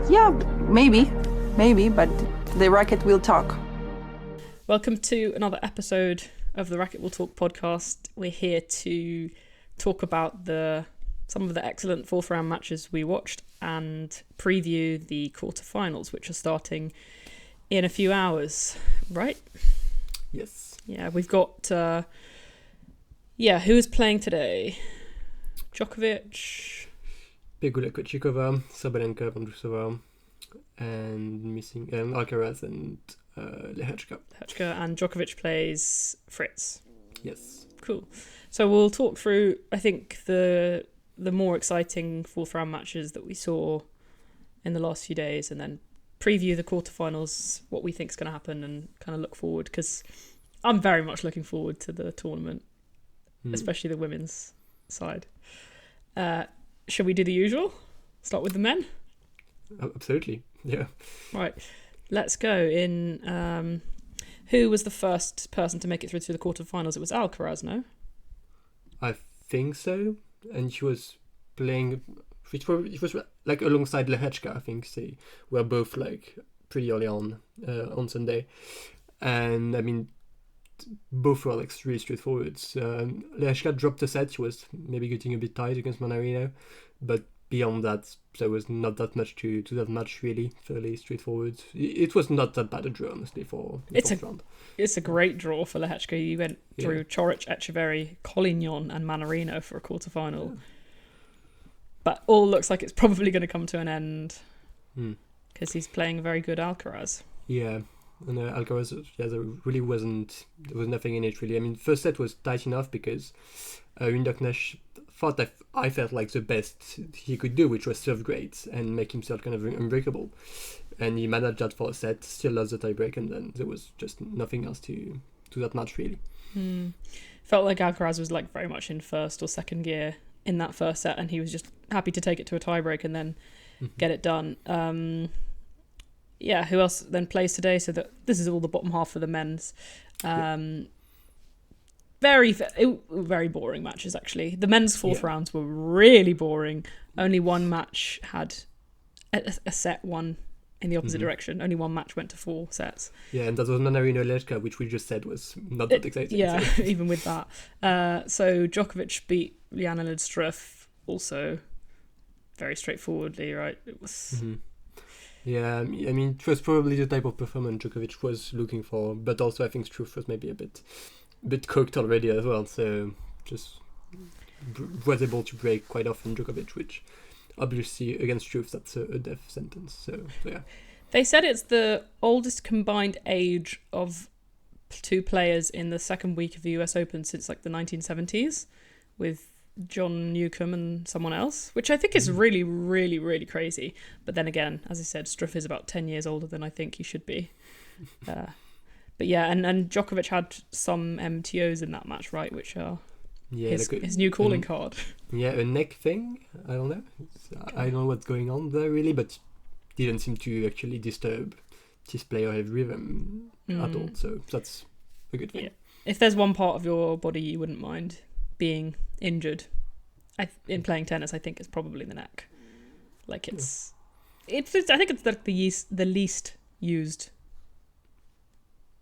Yeah, maybe, but the racket will talk. Welcome to another episode of the Racket Will Talk podcast. We're here to talk about some of the excellent fourth round matches we watched and preview the quarterfinals, which are starting in a few hours, right? Yes. Yeah, we've got who is playing today? Djokovic, Pegula Krejcikova, Sabalenka, Vondrousova, and missing Alcaraz and Lehechka. and Djokovic plays Fritz. Yes. Cool. So we'll talk through, I think, the more exciting fourth round matches that we saw in the last few days, and then preview the quarterfinals, what we think is going to happen, and kind of look forward, because I'm very much looking forward to the tournament, especially the women's side. Should we do the usual? Start with the men? Absolutely. Yeah. Right. Let's go in. Who was the first person to make it through to the quarterfinals? It was Alcaraz, no? I think so. And she was playing. It was like alongside Lehechka, I think. They were both like pretty early on Sunday. And I mean, both were like really straightforward. Lehechka dropped a set. She was maybe getting a bit tired against Manarino. But beyond that, there was not that much to that match, really. Fairly straightforward. It was not that bad a draw, honestly, for the fourth round. It's a great draw for Lehechka. You went through Coric, Echeverry, Collignon and Manarino for a quarterfinal. Yeah. But all looks like it's probably going to come to an end because he's playing a very good Alcaraz. Yeah, and Alcaraz, there really wasn't... There was nothing in it, really. I mean, first set was tight enough because Rinderknecht thought that I felt like the best he could do, which was serve great and make himself kind of unbreakable. And he managed that for a set, still lost the tiebreak, and then there was just nothing else to that match, really. Felt like Alcaraz was like very much in first or second gear in that first set, and he was just happy to take it to a tiebreak and then get it done. Who else then plays today? So that this is all the bottom half for the men's. Very boring matches, actually. The men's fourth rounds were really boring. Only one match had a set one in the opposite direction. Only one match went to 4 sets. Yeah, and that was Manarino Lehechka, which we just said was not that exciting. Yeah, so. Even with that. So Djokovic beat Jan-Lennard Struff, also very straightforwardly, right? It was... Yeah, I mean, it was probably the type of performance Djokovic was looking for, but also I think Struff was maybe a bit cooked already as well, so just was able to break quite often Djokovic, which obviously against Struff that's a death sentence. So yeah. They said it's the oldest combined age of 2 players in the second week of the US Open since like the 1970s, with John Newcomb and someone else, which I think is really, really, really crazy. But then again, as I said, Struff is about 10 years older than I think he should be. But yeah, and Djokovic had some MTOs in that match, right, which are his new calling card. Yeah, a neck thing. I don't know. I don't know what's going on there, really, but didn't seem to actually disturb his play or have rhythm at all. So that's a good thing. Yeah. If there's one part of your body you wouldn't mind being injured in playing tennis, I think it's probably the neck. Like it's I think it's like the least used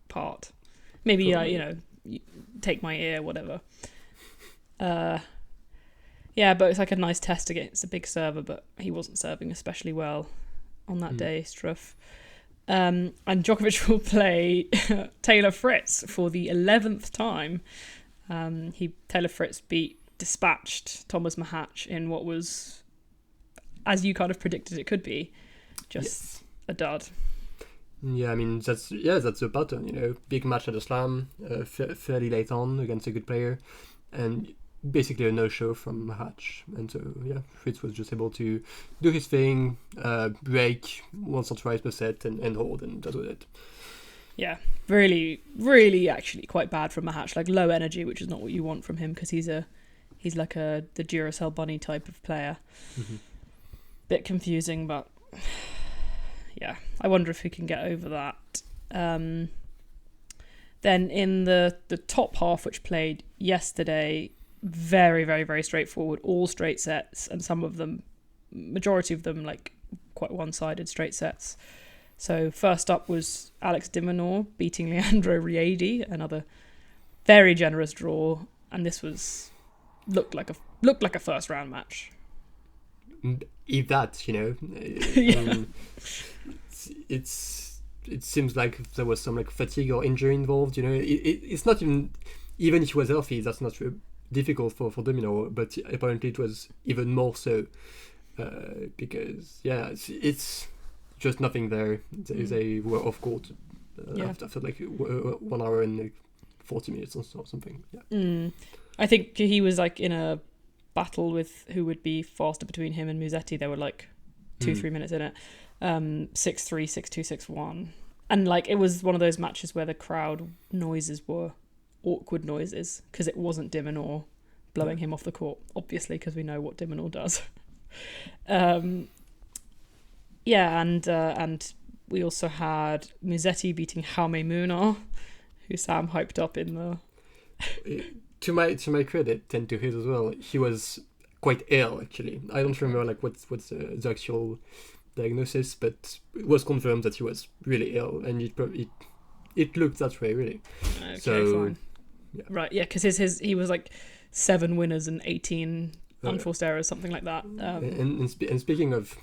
part. Maybe take my ear, whatever. But it's like a nice test against a big server, but he wasn't serving especially well on that day, Struff. And Djokovic will play Taylor Fritz for the 11th time. Taylor Fritz dispatched Thomas Mahatch in what was, as you kind of predicted it could be, just a dud. Yeah, I mean, that's the pattern, big match at a slam, fairly late on against a good player, and basically a no-show from Mahatch. And so, Fritz was just able to do his thing, break once or twice per set and hold, and that was it. Yeah, really, really actually quite bad from Mahatch, like low energy, which is not what you want from him, because he's like the Duracell bunny type of player. Bit confusing, but... yeah, I wonder if he can get over that. Then in the top half, which played yesterday, very, very, very straightforward, all straight sets, and some of them, majority of them, like quite one-sided straight sets. So first up was Alex de Minaur beating Leandro Riedi, another very generous draw, and this looked like a first round match. If that, Yeah. it seems like there was some like fatigue or injury involved. It's not even if he was healthy, that's not difficult for Domino, but apparently it was even more so because it's just nothing there. They were off court after like 1 hour and like 40 minutes or something. Yeah. I think he was like in a battle with who would be faster between him and Musetti. There were like 2-3 minutes in it. 6-3, 6-2, 6-1. And like it was one of those matches where the crowd noises were awkward noises because it wasn't de Minaur blowing him off the court, obviously, because we know what de Minaur does. And we also had Musetti beating Jaume Munar, who Sam hyped up in the... To my credit, and to his as well, he was quite ill, actually. I don't remember like what's the actual diagnosis, but it was confirmed that he was really ill, and it looked that way, really. Okay, so, fine. Yeah. Right, yeah, because he was like 7 winners and 18 unforced errors, something like that. And speaking of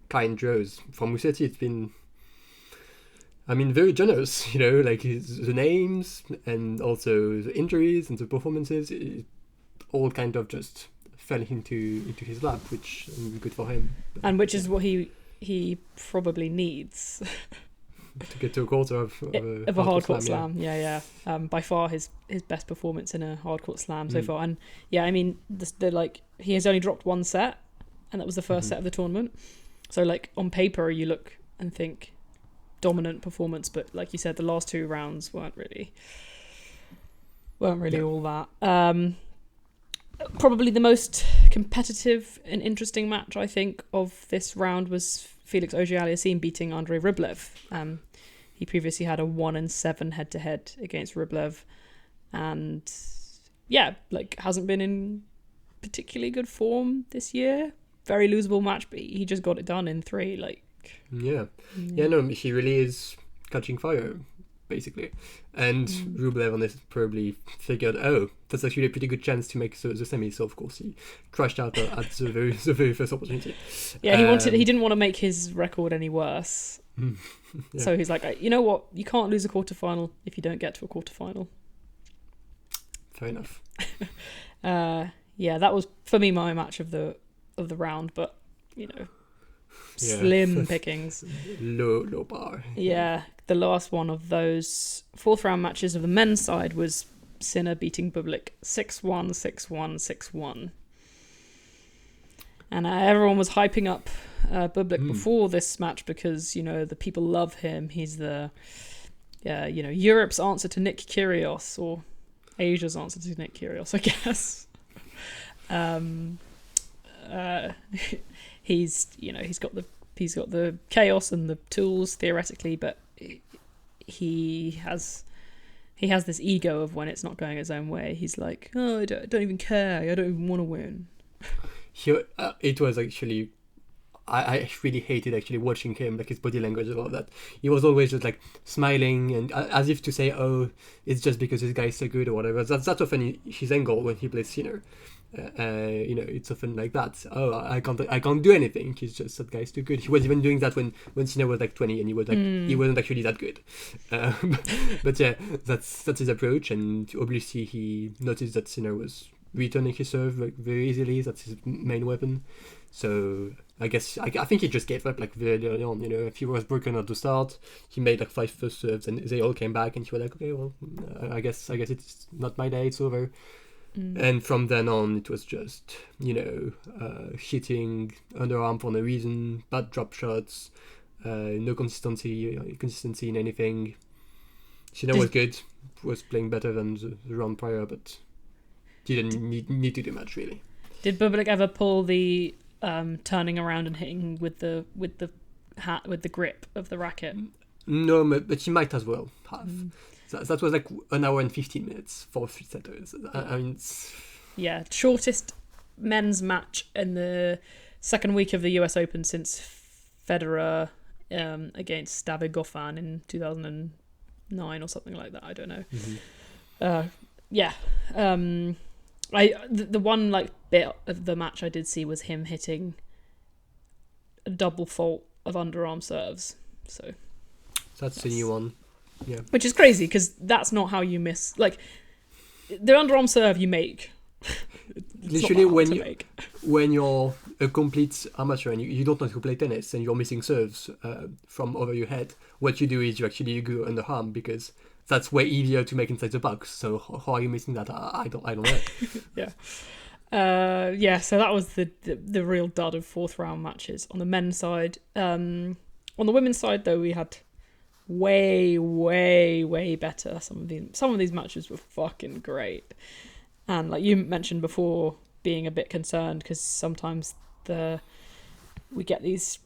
kind draws, from Musetti, it's been, very generous, like the names and also the injuries and the performances, it all kind of just fell into his lap, which good for him. And which is what he probably needs. To get to a quarter of a hard court slam. Yeah. By far his best performance in a hard court slam so far. And he has only dropped 1 set, and that was the first set of the tournament. So like on paper you look and think dominant performance, but like you said, the last 2 rounds weren't really all that. Probably the most competitive and interesting match, I think, of this round was Felix Auger-Aliassime beating Andrei Rublev. He previously had a 1-7 head-to-head against Rublev, and hasn't been in particularly good form this year. Very losable match, but he just got it done in 3. He really is catching fire, basically. And Rublev on this probably figured, that's actually a pretty good chance to make the semi. So of course he crashed out at the very first opportunity. Yeah, he didn't want to make his record any worse. Yeah. So he's like, you know what? You can't lose a quarterfinal if you don't get to a quarterfinal. Fair enough. That was for me my match of the round, but slim pickings. Low bar. Yeah, the last one of those 4th round matches of the men's side was Sinner beating Bublik 6-1, 6-1, 6-1. And everyone was hyping up Bublik before this match because, the people love him. He's the, Europe's answer to Nick Kyrgios, or Asia's answer to Nick Kyrgios, I guess. He's got the chaos and the tools theoretically, but he has this ego of when it's not going his own way. He's like, I don't even care. I don't even want to win. It was actually, I really hated actually watching him, like his body language and all that. He was always just like smiling and as if to say, it's just because this guy's so good or whatever. That's often his angle when he plays Sinner. It's often like that. I can't do anything. He's just, that guy's too good. He was even doing that when Sinner was like 20 and he was like he wasn't actually that good. But yeah, that's his approach. And obviously he noticed that Sinner was returning his serve like very easily. That's his main weapon. So I guess I think he just gave up like very early on. If he was broken at the start, he made like 5 first serves and they all came back, and he was like, okay, well, I guess it's not my day. It's over. And from then on, it was just, hitting underarm for no reason, bad drop shots, no consistency in anything. Sinner was good, was playing better than the round prior, but didn't need to do much, really. Did Bublik ever pull the turning around and hitting with the grip of the racket? No, but he might as well have. That was like 1 hour and 15 minutes for 3 setters. Yeah, shortest men's match in the second week of the US Open since Federer against David Goffin in 2009 or something like that. I don't know. Yeah. The one like bit of the match I did see was him hitting a double fault of underarm serves. So that's a new one. Yeah. Which is crazy because that's not how you miss. Like the underarm serve you make. Literally, when you're a complete amateur and you don't know how to play tennis and you're missing serves from over your head, what you do is you actually go underarm because that's way easier to make inside the box. So how are you missing that? I don't know. Yeah. So that was the real dud of fourth round matches on the men's side. On the women's side, though, we had way better. Some of these matches were fucking great. And like you mentioned before, being a bit concerned because sometimes we get these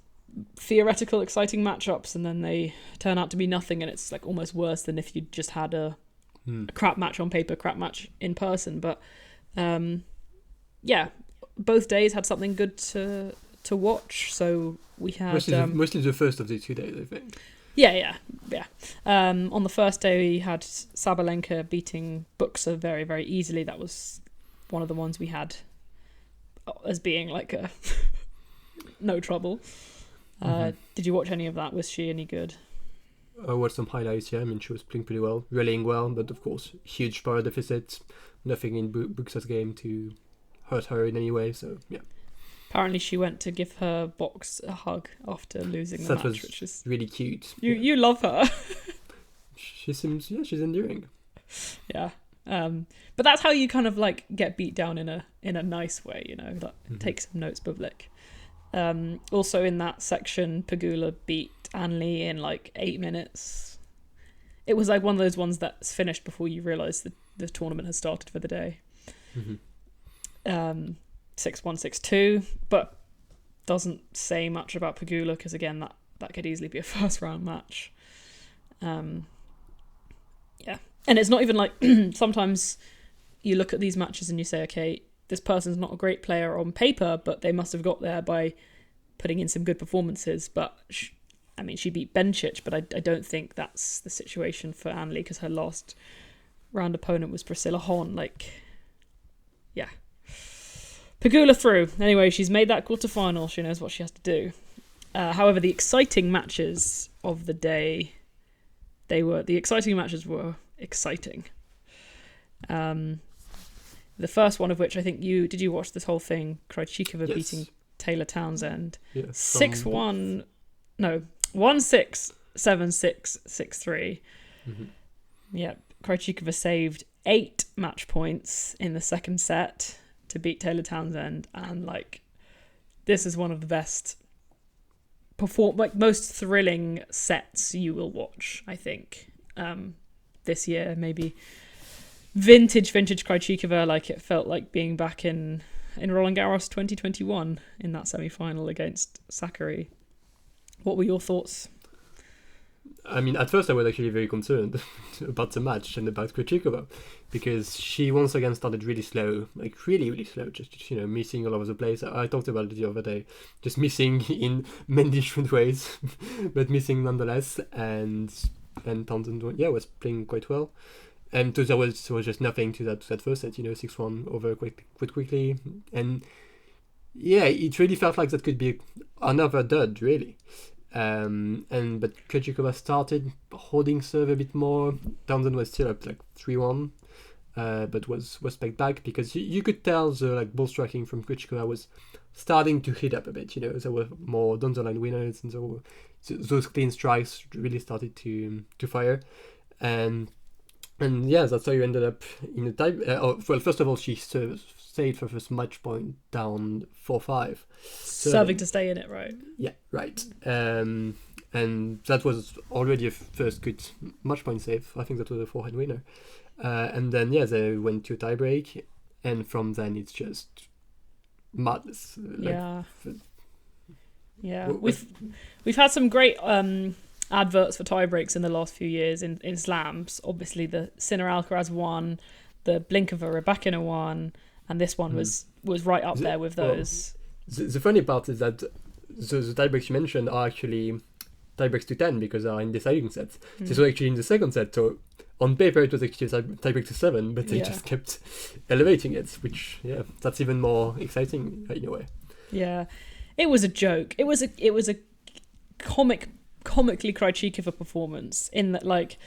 theoretical exciting matchups and then they turn out to be nothing, and it's like almost worse than if you just had a crap match on paper, crap match in person. But both days had something good to watch. So we had mostly the first of the 2 days, I think. Yeah. On the first day, we had Sabalenka beating Buxa very, very easily. That was one of the ones we had as being like a no trouble. Did you watch any of that? Was she any good? I watched some highlights, yeah. I mean, she was playing pretty well, rallying well, but of course, huge power deficit. Nothing in Buxa's game to hurt her in any way, so yeah. Apparently she went to give her box a hug after losing the match, which is really cute. You love her. She seems, she's enduring. Yeah. But that's how you kind of like get beat down in a nice way, you know, like take some notes, Bublik. Also in that section, Pegula beat Anli in like 8 minutes. It was like one of those ones that's finished before you realise the tournament has started for the day. 6-1, 6-2, but doesn't say much about Pegula because again that could easily be a first round match. Yeah, and it's not even like sometimes you look at these matches and you say, okay, this person's not a great player on paper, but they must have got there by putting in some good performances. But she beat Bencic, but I don't think that's the situation for Anli because her last round opponent was Priscilla Hon. Yeah. Pegula through. Anyway, she's made that quarterfinal. She knows what she has to do. However, the exciting matches of the day, were exciting. The first one of which I think did you watch this whole thing? Krejcikova beating Taylor Townsend. 6-1. No, 1-6, 7-6, 6-3. Yeah, Krejcikova saved 8 match points in the second set to beat Taylor Townsend, and this is one of the best most thrilling sets you will watch, I think, this year. Maybe vintage Krejcikova, it felt like being back in Roland Garros 2021 in that semi-final against Sakkari. What were your thoughts? I mean, at first I was actually very concerned about the match and about Krejcikova because she once again started really slow, really slow, just missing all over the place. I talked about it the other day, just missing in many different ways, but missing nonetheless. And Townsend, was playing quite well. And so there was just nothing to that first set, 6-1 over quite quickly. And yeah, it really felt like that could be another dud, really. But Krejcikova started holding serve a bit more. Townsend was still up 3-1, but was pegged back because you could tell the ball striking from Krejcikova was starting to heat up a bit. There were more down the line winners, and so those clean strikes really started to fire. And that's how you ended up in a tie. First of all, she stayed for first match point down 4-5. Serving to stay in it, right? Yeah, right. And that was already a first good match point save. I think that was a forehand winner. And then, they went to a tie break. And from then, it's just madness. We've had some great adverts for tie breaks in the last few years in slams. Obviously, the Sinner Alcaraz one, the Blinkova Rebekina one, and this one was right up there with those. The funny part is that the tiebreaks you mentioned are actually tiebreaks to 10 because they are in deciding sets. This was actually in the second set, so on paper it was actually a tiebreak to 7, but they just kept elevating it, which that's even more exciting in a way. Yeah, it was a joke. It was a comically Krejcikova performance in that, like,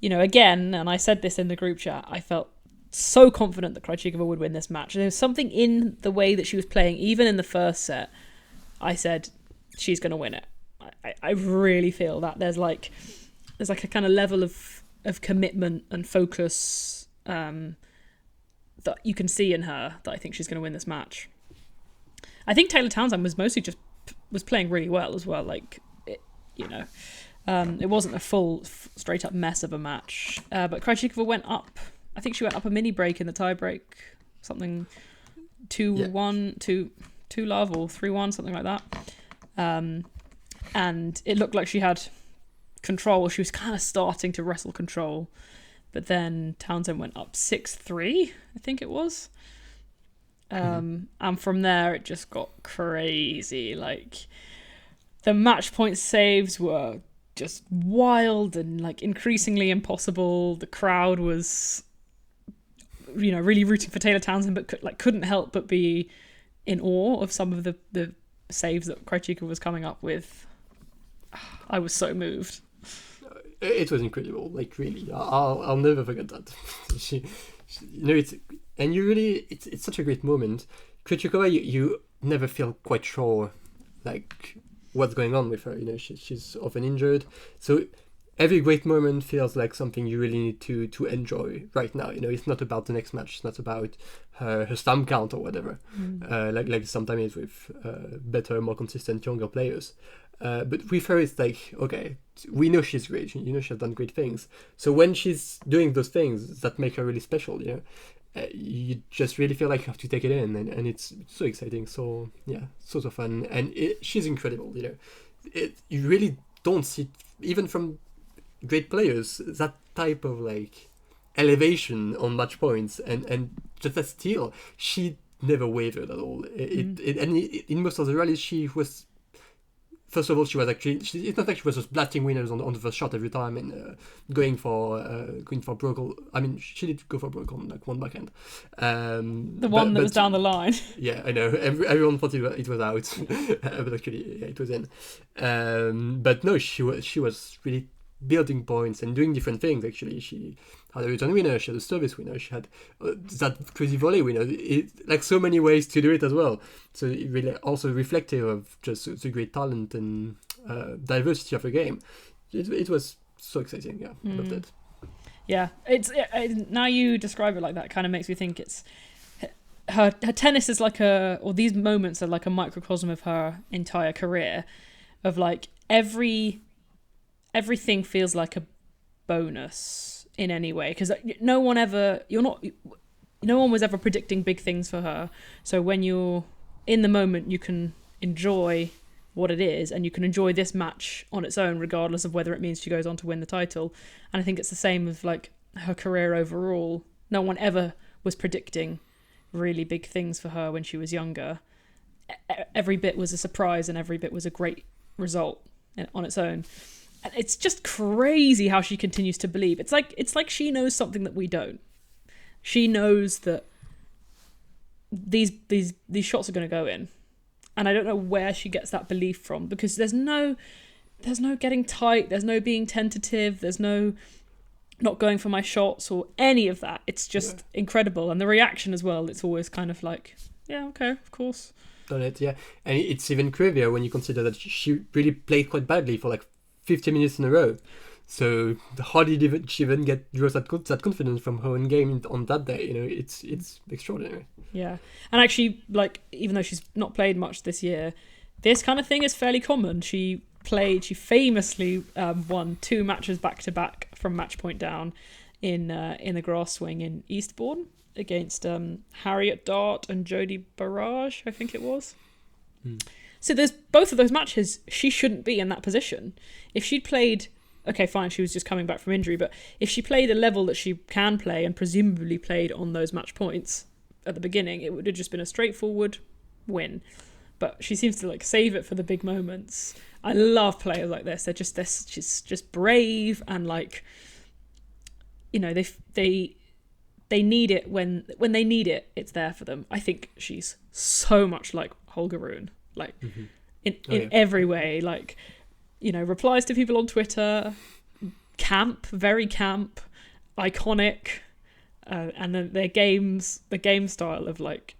you know, again, and I said this in the group chat, I felt so confident that Krejcikova would win this match. There was something in the way that she was playing, even in the first set. I said she's going to win it. I really feel that there's like a kind of level of commitment and focus that you can see in her that I think she's going to win this match. I think Taylor Townsend was mostly just was playing really well as well. Like, it wasn't a full straight up mess of a match. But Krejcikova went up. I think she went up a mini break in the tie break, something 2-1, 2-love or 3-1, something like that. And it looked like she had control. She was kind of starting to wrestle control. But then Townsend went up 6-3, I think it was. And from there, it just got crazy. Like, the match point saves were just wild and, like, increasingly impossible. The crowd was, you know, really rooting for Taylor Townsend, but couldn't help but be in awe of some of the saves that Krejcikova was coming up with. I was so moved. It was incredible, like, really. I'll never forget that. she you know, it's such a great moment. Krejcikova, you never feel quite sure, like, what's going on with her. You know, she's often injured, so every great moment feels like something you really need to enjoy right now. You know, it's not about the next match. It's not about her stamp count or whatever. Like sometimes with better, more consistent younger players. But with her, it's like, okay, we know she's great. You know, she's done great things. So when she's doing those things that make her really special, you know, you just really feel like you have to take it in, and it's so exciting. So so fun, and she's incredible. You know, you really don't see, even from great players, that type of, like, elevation on match points, and just that steal. She never wavered at all. In most of the rallies, she was. First of all, she was actually. It's not like she was just blasting winners on the first shot every time and going for broke. I mean, she did go for broke on, like, one backhand. The one that was down the line. Yeah, I know. Everyone thought it was out, but actually, it was in. But no, she was really building points and doing different things. Actually, she had a return winner, she had a service winner, she had that crazy volley winner. Like, so many ways to do it as well. So it really also reflective of just the great talent and diversity of her game. It was so exciting. Yeah, I loved it. Yeah, now you describe it like that, it kind of makes me think it's her tennis is like or these moments are like a microcosm of her entire career, of, like, everything feels like a bonus in any way, because no one was ever predicting big things for her. So when you're in the moment, you can enjoy what it is, and you can enjoy this match on its own, regardless of whether it means she goes on to win the title. And I think it's the same with, like, her career overall. No one ever was predicting really big things for her when she was younger. Every bit was a surprise, and every bit was a great result on its own. And it's just crazy how she continues to believe. It's like she knows something that we don't. She knows that these shots are going to go in, and I don't know where she gets that belief from, because there's no getting tight, there's no being tentative, there's no not going for my shots or any of that. It's just incredible, and the reaction as well. It's always kind of like, yeah, okay, of course. Done it, yeah, and it's even crazier when you consider that she really played quite badly for, like, 50 minutes in a row. So how did she even draw that confidence from her own game on that day? You know, it's extraordinary. Yeah, and actually, like, even though she's not played much this year, this kind of thing is fairly common. She famously won 2 matches back to back from match point down in the grass swing in Eastbourne against Harriet Dart and Jodie Barrage, I think it was. So there's both of those matches, she shouldn't be in that position. If she'd played, okay, fine, she was just coming back from injury, but if she played a level that she can play and presumably played on those match points at the beginning, it would have just been a straightforward win. but she seems to like save it for the big moments. I love players like this. She's just brave and like, you know, they need it when they need it. It's there for them. I think she's so much like Holger Rune, like in every way. Like, you know, replies to people on Twitter, very camp, iconic, and then their games, the game style of like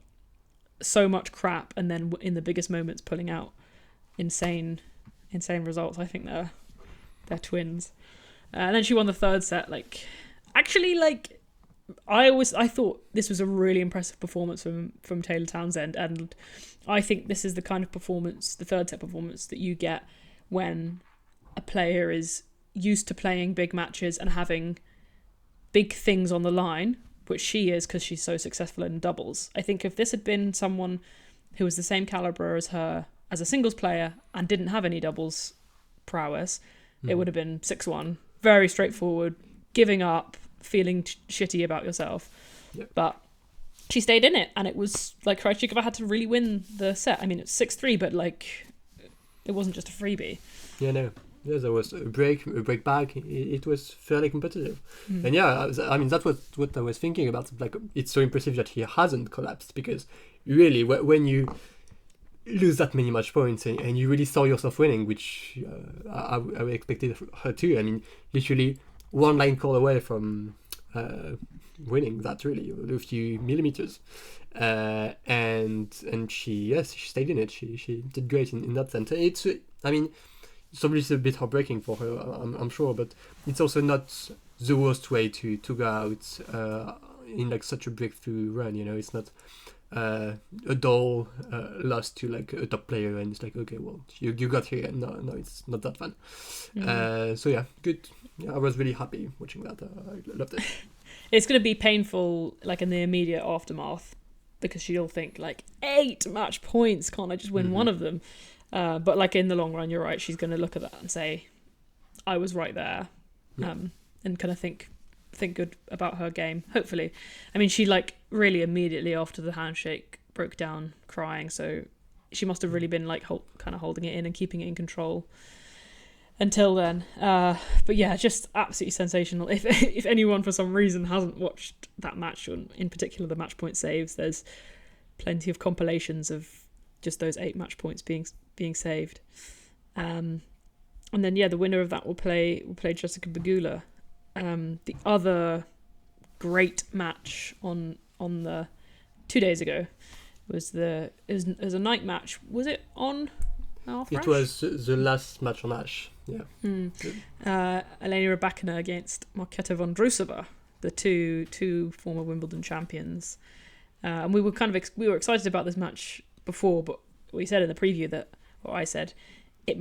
so much crap, and then in the biggest moments pulling out insane results. I think they're twins. And then she won the third set. Like, actually, like I thought this was a really impressive performance from Taylor Townsend, and I think this is the kind of performance, the third set performance, that you get when a player is used to playing big matches and having big things on the line, which she is because she's so successful in doubles. I think if this had been someone who was the same caliber as her as a singles player and didn't have any doubles prowess, it would have been 6-1, very straightforward, giving up, feeling shitty about yourself. Yep. But she stayed in it, and it was like Krejcikova had to really win the set. I mean, it's 6-3, but like it wasn't just a freebie. Yeah, no. Yeah, there was a break back. It was fairly competitive. And yeah, I mean, that's what I was thinking about. Like, it's so impressive that he hasn't collapsed, because really, when you lose that many match points and you really saw yourself winning, which I expected her to. I mean, literally one line call away from winning that, really, a few millimeters. And she stayed in it. She did great in that sense. I mean, it's obviously a bit heartbreaking for her, I'm sure, but it's also not the worst way to go out in like such a breakthrough run. You know, it's not a dull loss to like a top player, and it's like, okay, well, you got here, and no, it's not that fun. So yeah, good. Yeah, I was really happy watching that. I loved it. It's going to be painful, like in the immediate aftermath, because she'll think like 8 match points. Can't I just win one of them? But like in the long run, you're right. She's going to look at that and say, "I was right there," and kind of think good about her game. Hopefully, I mean, she like really immediately after the handshake broke down crying. So she must have really been like kind of holding it in and keeping it in control until then. But yeah, just absolutely sensational. If anyone for some reason hasn't watched that match, in particular the match point saves, there's plenty of compilations of just those 8 match points being saved. And then yeah, the winner of that will play Jessica Pegula. The other great match on the 2 days ago was a night match. Was it on Ash? It was the last match on Ash. Yeah. Elena Rybakina against Marketa Vondrousova, the two former Wimbledon champions. And we were excited about this match before, but we said in the preview I said it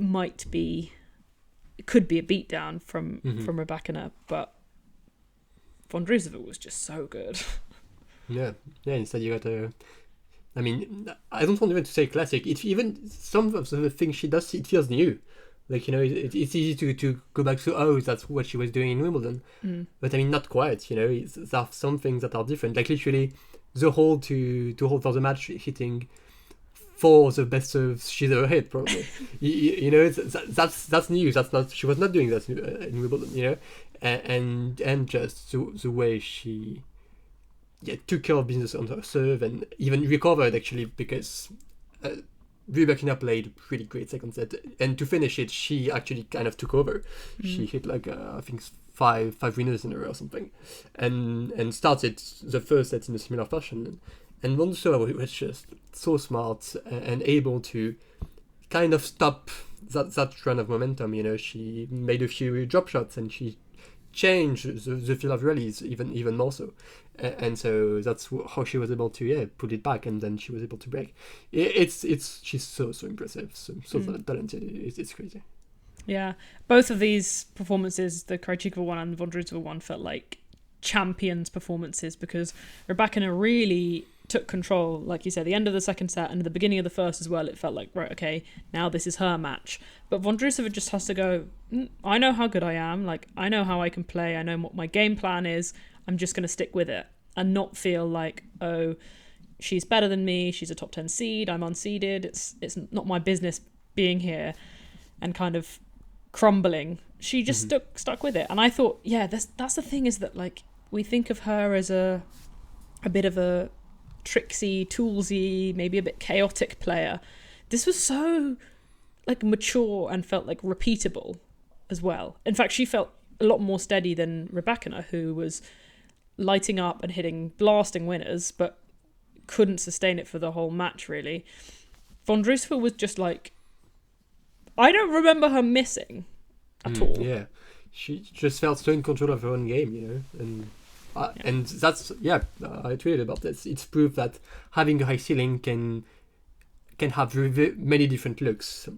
could be a beatdown from Rybakina, but Vondrousova was just so good. Yeah. Instead you got I mean, I don't want even to say classic. It's even some of the things she does, it feels new. Like, you know, it's easy to go back to, that's what she was doing in Wimbledon. But I mean, not quite, you know. There are some things that are different. Like, literally, the hold to hold for the match, hitting 4 the best serves she's ever hit, probably. you know, that's new. She was not doing that in Wimbledon, you know. And just the way she took care of business on her serve, and even recovered, actually, because Rybakina played a pretty great second set, and to finish it, she actually kind of took over. She hit like I think 5 winners in a row or something, and started the first set in a similar fashion. And Vondrousova was just so smart and able to kind of stop that run of momentum. You know, she made a few drop shots, and she changed the feel of rallies even more so. And so that's how she was able to put it back, and then she was able to break. She's so impressive, so talented. It's crazy. Yeah, both of these performances, the Krejcikova one and the Vondrousova one, felt like champions performances, because Rybakina really took control. Like you said, the end of the second set and the beginning of the first as well, it felt like, right, okay, now this is her match. But Vondrousova just has to go, I know how good I am, like I know how I can play, I know what my game plan is, I'm just going to stick with it and not feel like, oh, she's better than me. She's a top 10 seed. I'm unseeded. It's not my business being here, and kind of crumbling. She just stuck with it. And I thought, yeah, that's the thing, is that like we think of her as a bit of a tricksy, toolsy, maybe a bit chaotic player. This was so like mature and felt like repeatable as well. In fact, she felt a lot more steady than Rebecca, who was lighting up and hitting blasting winners, but couldn't sustain it for the whole match, really. Vondrousova was just like, I don't remember her missing at all. Yeah, she just felt so in control of her own game, you know, and that's I tweeted about this. It's proof that having a high ceiling can have many different looks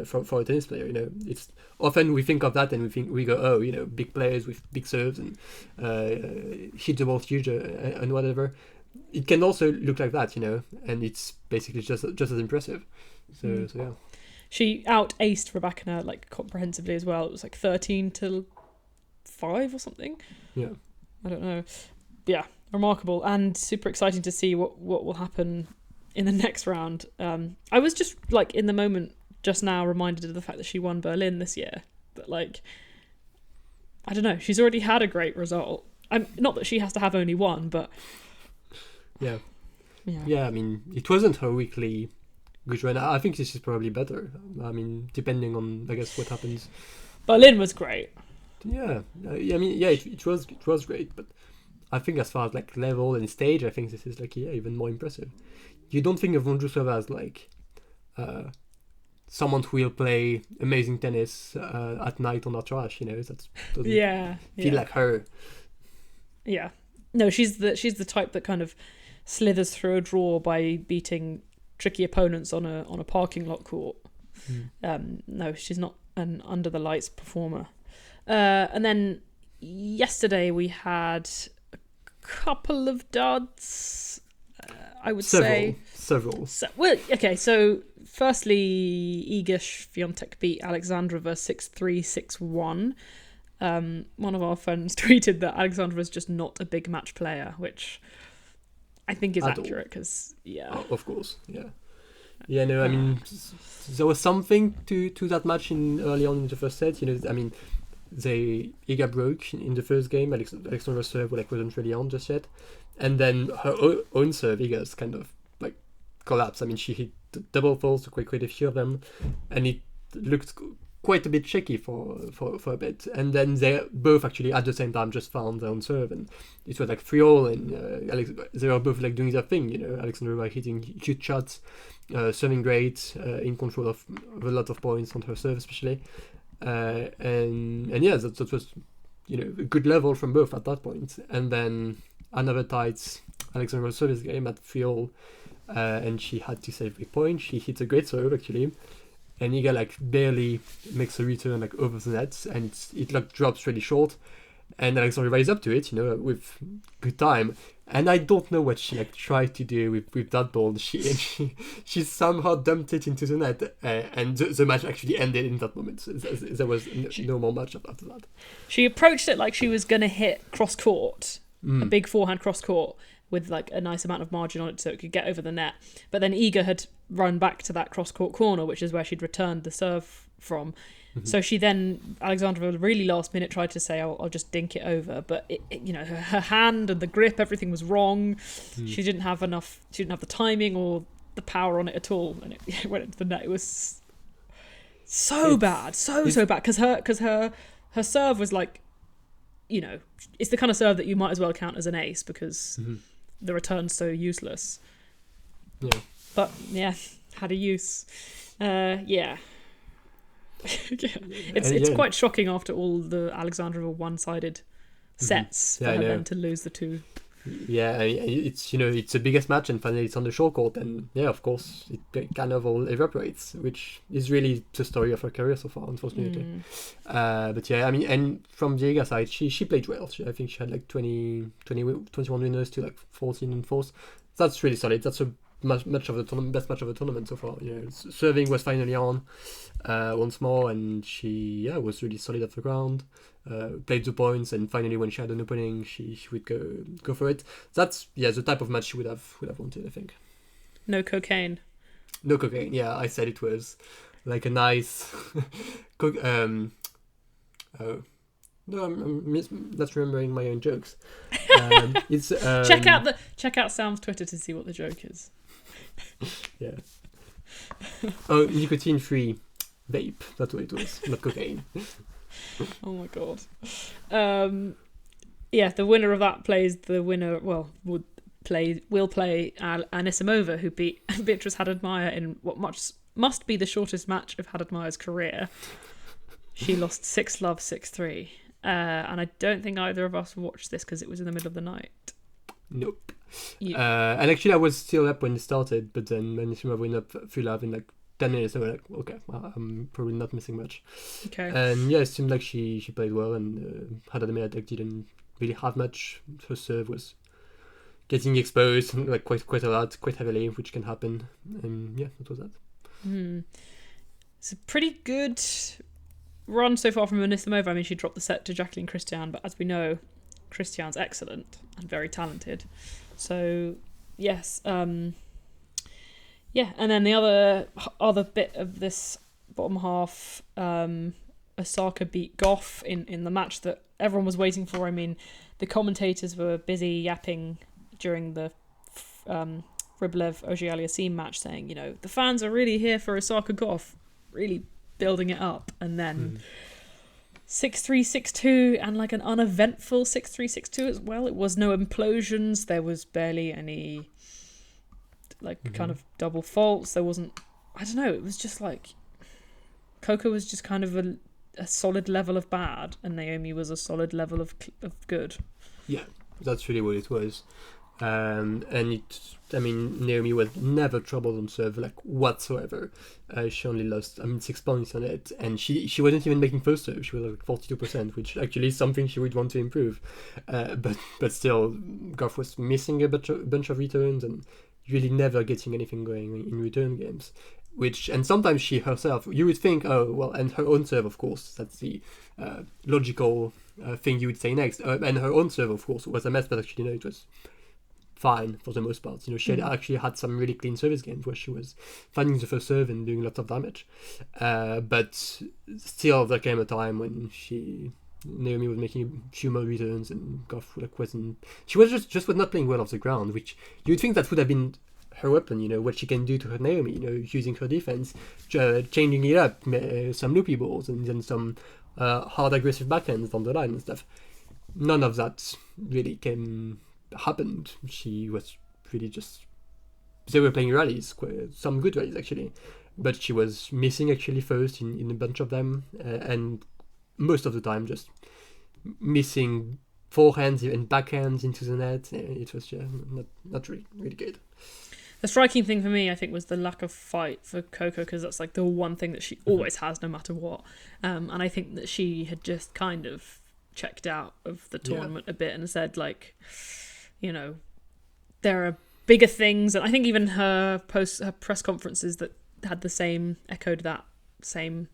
for a tennis player. You know, it's often we think of that and we go, oh, you know, big players with big serves and hit the ball huge and whatever. It can also look like that, you know, and it's basically just as impressive. So yeah. She out-aced Rebecca like comprehensively as well. It was like 13-5 or something. Yeah. I don't know. Yeah, remarkable and super exciting to see what will happen in the next round. I was just like in the moment just now reminded of the fact that she won Berlin this year. That like, I don't know, she's already had a great result. Not that she has to have only one, but yeah. I mean, it wasn't her weekly good run. I think this is probably better. I mean, depending on, I guess, what happens. Berlin was great. Yeah, I mean, yeah, it was great, but I think as far as like level and stage, I think this is like even more impressive. You don't think of Vondrousova as like someone who will play amazing tennis at night on our trash, you know? That doesn't feel like her. Yeah, no, she's the type that kind of slithers through a draw by beating tricky opponents on a parking lot court. No, she's not an under the lights performer. And then yesterday we had a couple of duds. I would say several. So firstly, Iga Świątek beat Alexandrova 6-3, 6-1. One of our friends tweeted that Alexandrova's just not a big match player, which I think is accurate because of course, no, I mean there was something to that match early on in the first set. You know, I mean, Iga broke in the first game. Alexandra's serve wasn't really on just yet, and then her own serve, Iga's kind of like collapsed. I mean, she hit double faults, quite a few of them, and it looked quite a bit shaky for a bit. And then they both actually at the same time just found their own serve, and it was like 3-3, and they were both like doing their thing. You know, Alexandrova hitting huge shots, serving great, in control of a lot of points on her serve especially. And yeah, that was, you know, a good level from both at that point. And then another tight Alexandra service game at 3-3, and she had to save 3 points. She hit a great serve actually, and Iga like barely makes a return like over the net, and it like drops really short. And Alexandra is up to it, you know, with good time. And I don't know what she like tried to do with that ball. She somehow dumped it into the net, and the match actually ended in that moment. So there was no more match after that. She approached it like she was going to hit cross court, a big forehand cross court with like a nice amount of margin on it so it could get over the net. But then Iga had run back to that cross court corner, which is where she'd returned the serve from. So she then, Alexandra, really last minute tried to say, I'll just dink it over. But, you know, her hand and the grip, everything was wrong. She didn't have the timing or the power on it at all. And it went into the net. It was so bad. So bad. Because her serve was like, you know, it's the kind of serve that you might as well count as an ace because the return's so useless. Yeah. But, yeah, had a use. It's quite shocking after all the Alexandrova one-sided sets for her then to lose the two. Yeah, it's, you know, it's the biggest match, and finally it's on the short court, and yeah, of course it kind of all evaporates, which is really the story of her career so far, unfortunately. But yeah, I mean, and from the Iga side, she played well. I think she had like 21 winners to like 14 and fourths. That's really solid. That's a best match of the tournament so far. Serving was finally on once more, and she was really solid off the ground. Played the points, and finally when she had an opening, she would go for it. That's the type of match she would have wanted, I think. No cocaine. No cocaine. Yeah, I said it was like a nice. No, I'm not remembering my own jokes. It's check out Sam's Twitter to see what the joke is. Yeah. Oh, nicotine-free vape. That's what it was, not cocaine. Oh my god. The winner of that plays the winner. Well, will play Anisimova, who beat Beatrice Haddad-Maia in what must be the shortest match of Haddad-Maia's career. She lost 6-love, 6-3. And I don't think either of us watched this because it was in the middle of the night. Nope. And actually I was still up when it started, but then Anisimova went up 3-love in like 10 minutes. So I was like, okay, well, I'm probably not missing much. Okay. And it seemed like she played well, and Haddad-Maia didn't really have much. Her serve was getting exposed like quite a lot, quite heavily, which can happen. And that was that. It's a pretty good run so far from Anisimova. I mean, she dropped the set to Jacqueline Christian, but as we know, Christian's excellent and very talented. So yes, and then the other bit of this bottom half, Osaka beat Goff in the match that everyone was waiting for. I mean, the commentators were busy yapping during the Rublev Auger-Aliassime match, saying, the fans are really here for Osaka Goff, really building it up, and then 6-3, 6-2, and like an uneventful 6-3, 6-2 as well. It was no implosions. There was barely any kind of double faults. There wasn't. I don't know. It was just like Coco was just kind of a solid level of bad, and Naomi was a solid level of good. Yeah, that's really what it was. Naomi was never troubled on serve whatsoever. She only lost 6 points on it, and she wasn't even making first serve. She was 42%, which actually is something she would want to improve. But still, Goff was missing a bunch of returns and really never getting anything going in return games. And sometimes she herself, you would think, and her own serve, of course, that's the logical thing you would say next. And her own serve, of course, was a mess, but actually, it was fine for the most part. She had actually had some really clean service games where she was finding the first serve and doing lots of damage. But still, there came a time when Naomi was making a few more returns, and Goff wasn't. She was just was not playing well off the ground, which you'd think that would have been her weapon. What she can do to her Naomi. Using her defense, changing it up, some loopy balls, and then some hard aggressive backhands down the line and stuff. None of that really happened. She was really just. They were playing rallies, some good rallies actually, but she was missing actually first in a bunch of them, and most of the time just missing forehands and backhands into the net. It was not really good. The striking thing for me, I think, was the lack of fight for Coco, because that's the one thing that she always has no matter what. And I think that she had just kind of checked out of the tournament a bit and said, there are bigger things. And I think even her press conferences that had echoed that same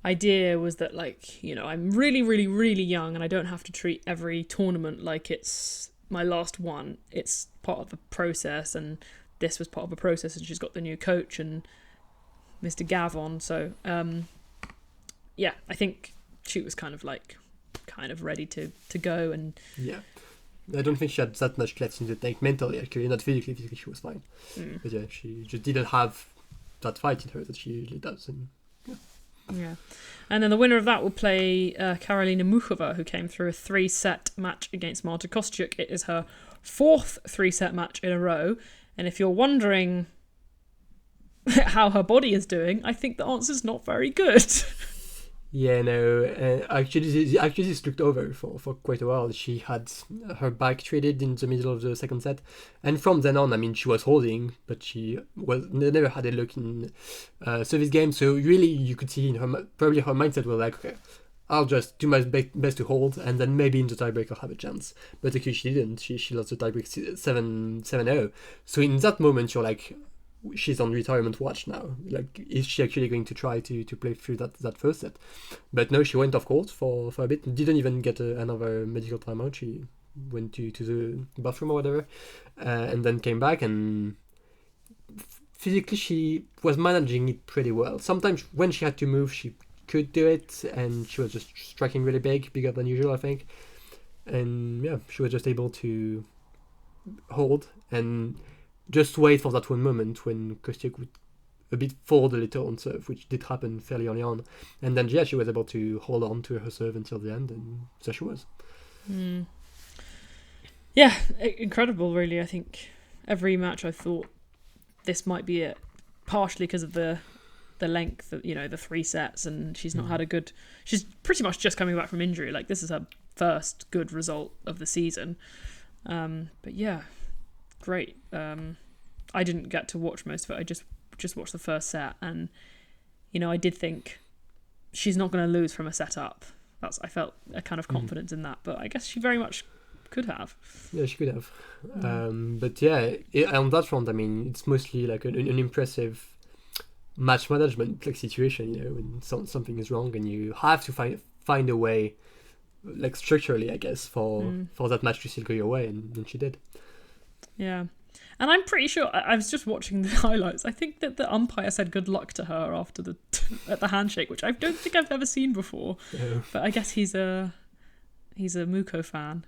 idea, was that I'm really, really, really young, and I don't have to treat every tournament like it's my last one. It's part of the process, and this was part of a process, and she's got the new coach and Mr. Gavon. So I think she was kind of ready to go. And I don't think she had that much left in the tank mentally, actually, not physically. Physically she was fine. But she just didn't have that fight in her that she usually does. And then the winner of that will play Karolina Muchova, who came through a 3-set match against Marta Kostyuk. It is her 4th 3-set match in a row. And if you're wondering how her body is doing, I think the answer's not very good. Actually this looked over for quite a while. She had her back traded in the middle of the second set, and from then on, she was holding, but she never had a look in service game. So really, you could see in probably her mindset was okay, I'll just do my best to hold, and then maybe in the tiebreak I'll have a chance. But actually she didn't. She lost the tiebreak 7-0. So in that moment you're like, she's on retirement watch now. Like, is she actually going to try to play through that first set? But no, she went off court for a bit. Didn't even get another medical timeout. She went to the bathroom or whatever, and then came back, and physically she was managing it pretty well. Sometimes when she had to move, she could do it, and she was just striking really bigger than usual, I think. And yeah, she was just able to hold and just wait for that one moment when Kostyuk would a bit fold a little on serve, which did happen fairly early on. And then, yeah, she was able to hold on to her serve until the end, and there she was. Yeah, incredible, really. I think every match I thought this might be it, partially because of the length, of, the 3 sets, and she's not had a good... She's pretty much just coming back from injury. Like, this is her first good result of the season. But yeah, great. I didn't get to watch most of it. I just watched the first set, and I did think she's not going to lose from a set up. I felt a kind of confidence in that, but I guess she very much could have. Yeah, she could have. But yeah, on that front, I mean, it's mostly like an impressive match management like situation. When something is wrong and you have to find a way, like structurally, I guess, for that match to still go your way, and she did. Yeah. And I'm pretty sure, I was just watching the highlights, I think that the umpire said good luck to her after at the handshake, which I don't think I've ever seen before. Yeah. But I guess he's a Muko fan.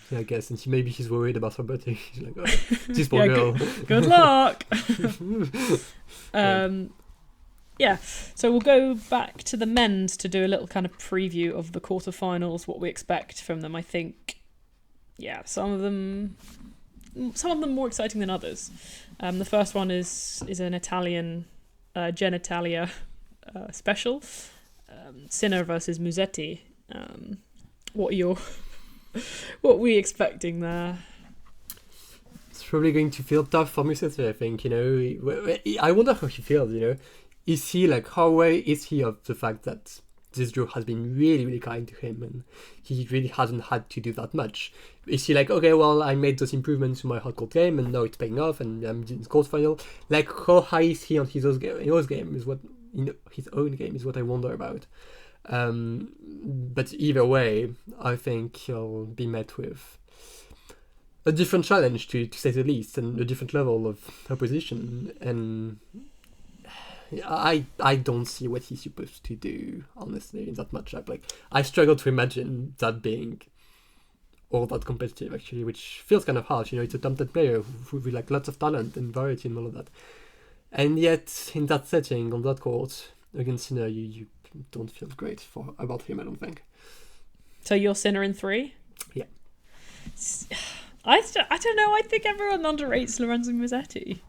Yeah, I guess, and maybe she's worried about her birthday. She's like, oh, this poor girl. Good luck! Yeah, so we'll go back to the men's to do a little kind of preview of the quarterfinals, what we expect from them. I think, yeah, some of them more exciting than others. The first one is an Italian genitalia special, Sinner versus Musetti. What are we expecting there? It's probably going to feel tough for Musetti, I think. I wonder how he feels. Is he like, how aware is he of the fact that this draw has been really, really kind to him, and he really hasn't had to do that much? Is he like, okay, well, I made those improvements to my hard court game, and now it's paying off, and I'm in the quarterfinal? Like, how high is he on his own game? Is what his own game is what I wonder about. But either way, I think he'll be met with a different challenge, to say the least, and a different level of opposition, and I don't see what he's supposed to do, honestly, in that matchup. Like, I struggle to imagine that being all that competitive, actually, which feels kind of harsh. It's a talented player with like lots of talent and variety and all of that. And yet, in that setting, on that court, against Sinner, you don't feel great about him, I don't think. So you're Sinner in 3? Yeah. I don't know. I think everyone underrates Lorenzo Musetti.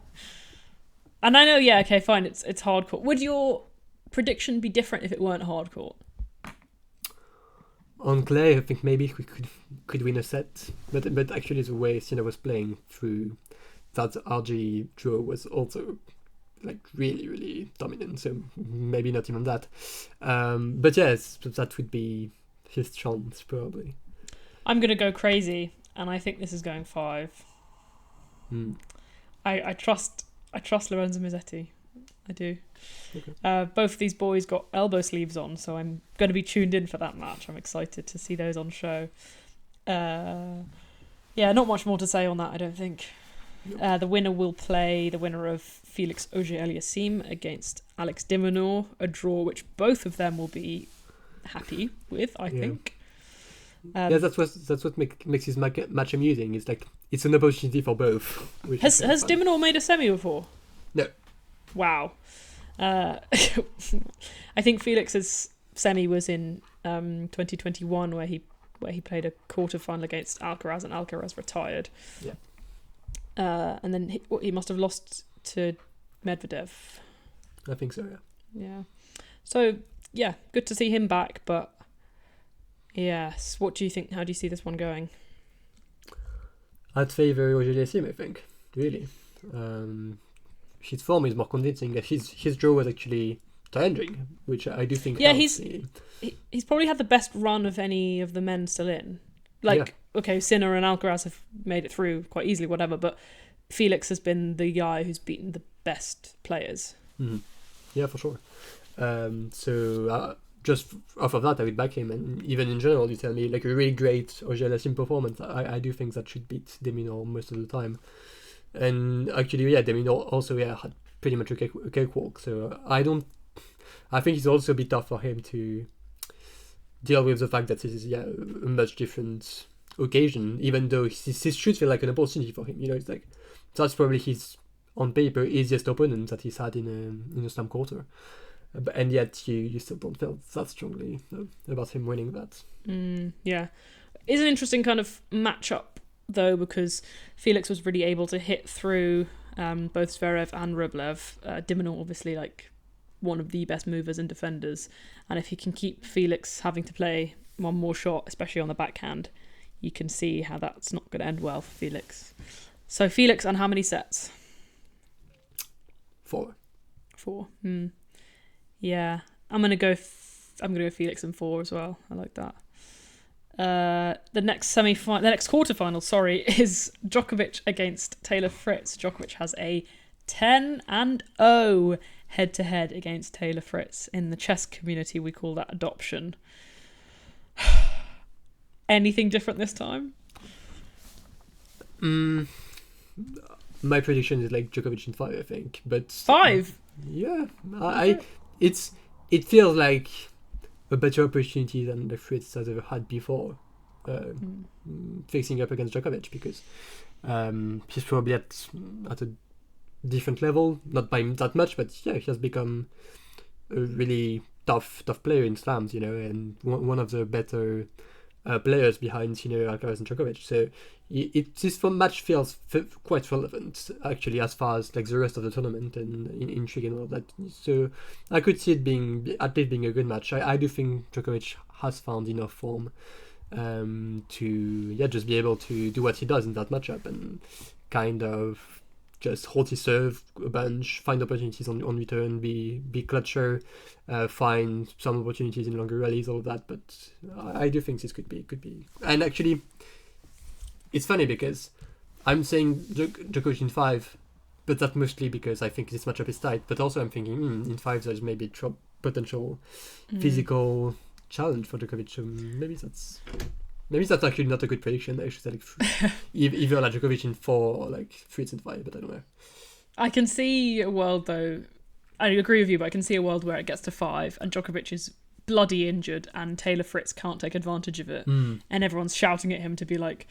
And I know, yeah, okay, fine, it's hard court. Would your prediction be different if it weren't hard court? On clay, I think maybe we could win a set, but actually the way Sinner was playing through that RG draw was also like really, really dominant. So maybe not even that. But yes, that would be his chance probably. I'm gonna go crazy, and I think this is going 5. I trust Lorenzo Musetti. I do. Okay. Both of these boys got elbow sleeves on, so I'm going to be tuned in for that match. I'm excited to see those on show. Yeah, not much more to say on that, I don't think. Nope. The winner will play the winner of Felix Auger-Aliassime against Alex de Minaur, a draw which both of them will be happy with, I think. Yeah, that's what makes his match amusing. It's like it's an opportunity for both. Has de Minaur made a semi before? No. Wow. I think Felix's semi was in 2021, where he played a quarterfinal against Alcaraz, and Alcaraz retired. Yeah. And then he must have lost to Medvedev. I think so. Yeah. Yeah. So yeah, good to see him back, but. Yes. What do you think? How do you see this one going? I'd favour Auger-Aliassime, I think. Really. His form is more convincing. His draw was actually challenging, which I do think Yeah, helps. he's probably had the best run of any of the men still in. Like, okay, Sinner and Alcaraz have made it through quite easily, whatever, but Felix has been the guy who's beaten the best players. Mm-hmm. Yeah, for sure. So just off of that, I would back him, and even in general, you tell me like a really great Auger-Aliassime performance. I do think that should beat de Minaur most of the time. And actually, yeah, de Minaur also had pretty much a cakewalk. So I think it's also a bit tough for him to deal with the fact that this is a much different occasion, even though this should feel like an opportunity for him. It's like that's probably his, on paper, easiest opponent that he's had in a slam quarter. And yet you still don't feel that strongly about him winning that. Yeah. It's an interesting kind of matchup, though, because Felix was really able to hit through both Zverev and Rublev. de Minaur, obviously, like one of the best movers and defenders. And if he can keep Felix having to play one more shot, especially on the backhand, you can see how that's not going to end well for Felix. So Felix, and how many sets? 4. 4. Yeah, I'm gonna go Felix in 4 as well. I like that. The next quarterfinal, is Djokovic against Taylor Fritz. Djokovic has a 10-0 head-to-head against Taylor Fritz. In the chess community, we call that adoption. Anything different this time? My prediction is like Djokovic in 5, I think. But 5? Yeah, it feels like a better opportunity than the Fritz has ever had before, facing up against Djokovic, because he's probably at a different level, not by that much, but he has become a really tough player in slams, and one of the better players behind Alcaraz and Djokovic. So this match feels quite relevant, actually, as far as like the rest of the tournament and intrigue and all that. So I could see it being a good match. I do think Djokovic has found enough form to just be able to do what he does in that matchup and kind of just hold his serve a bunch, find opportunities on return, be clutcher, find some opportunities in longer rallies, all of that. But I do think this could be. And actually, it's funny because I'm saying Djokovic in 5, but that's mostly because I think this matchup is tight. But also I'm thinking in 5 there's maybe potential physical challenge for Djokovic. So maybe that's actually not a good prediction. I should say like either like Djokovic in 4 or like Fritz in 5, but I don't know. I can see a world, though. I agree with you, but I can see a world where it gets to 5 and Djokovic is bloody injured and Taylor Fritz can't take advantage of it, and everyone's shouting at him to be like,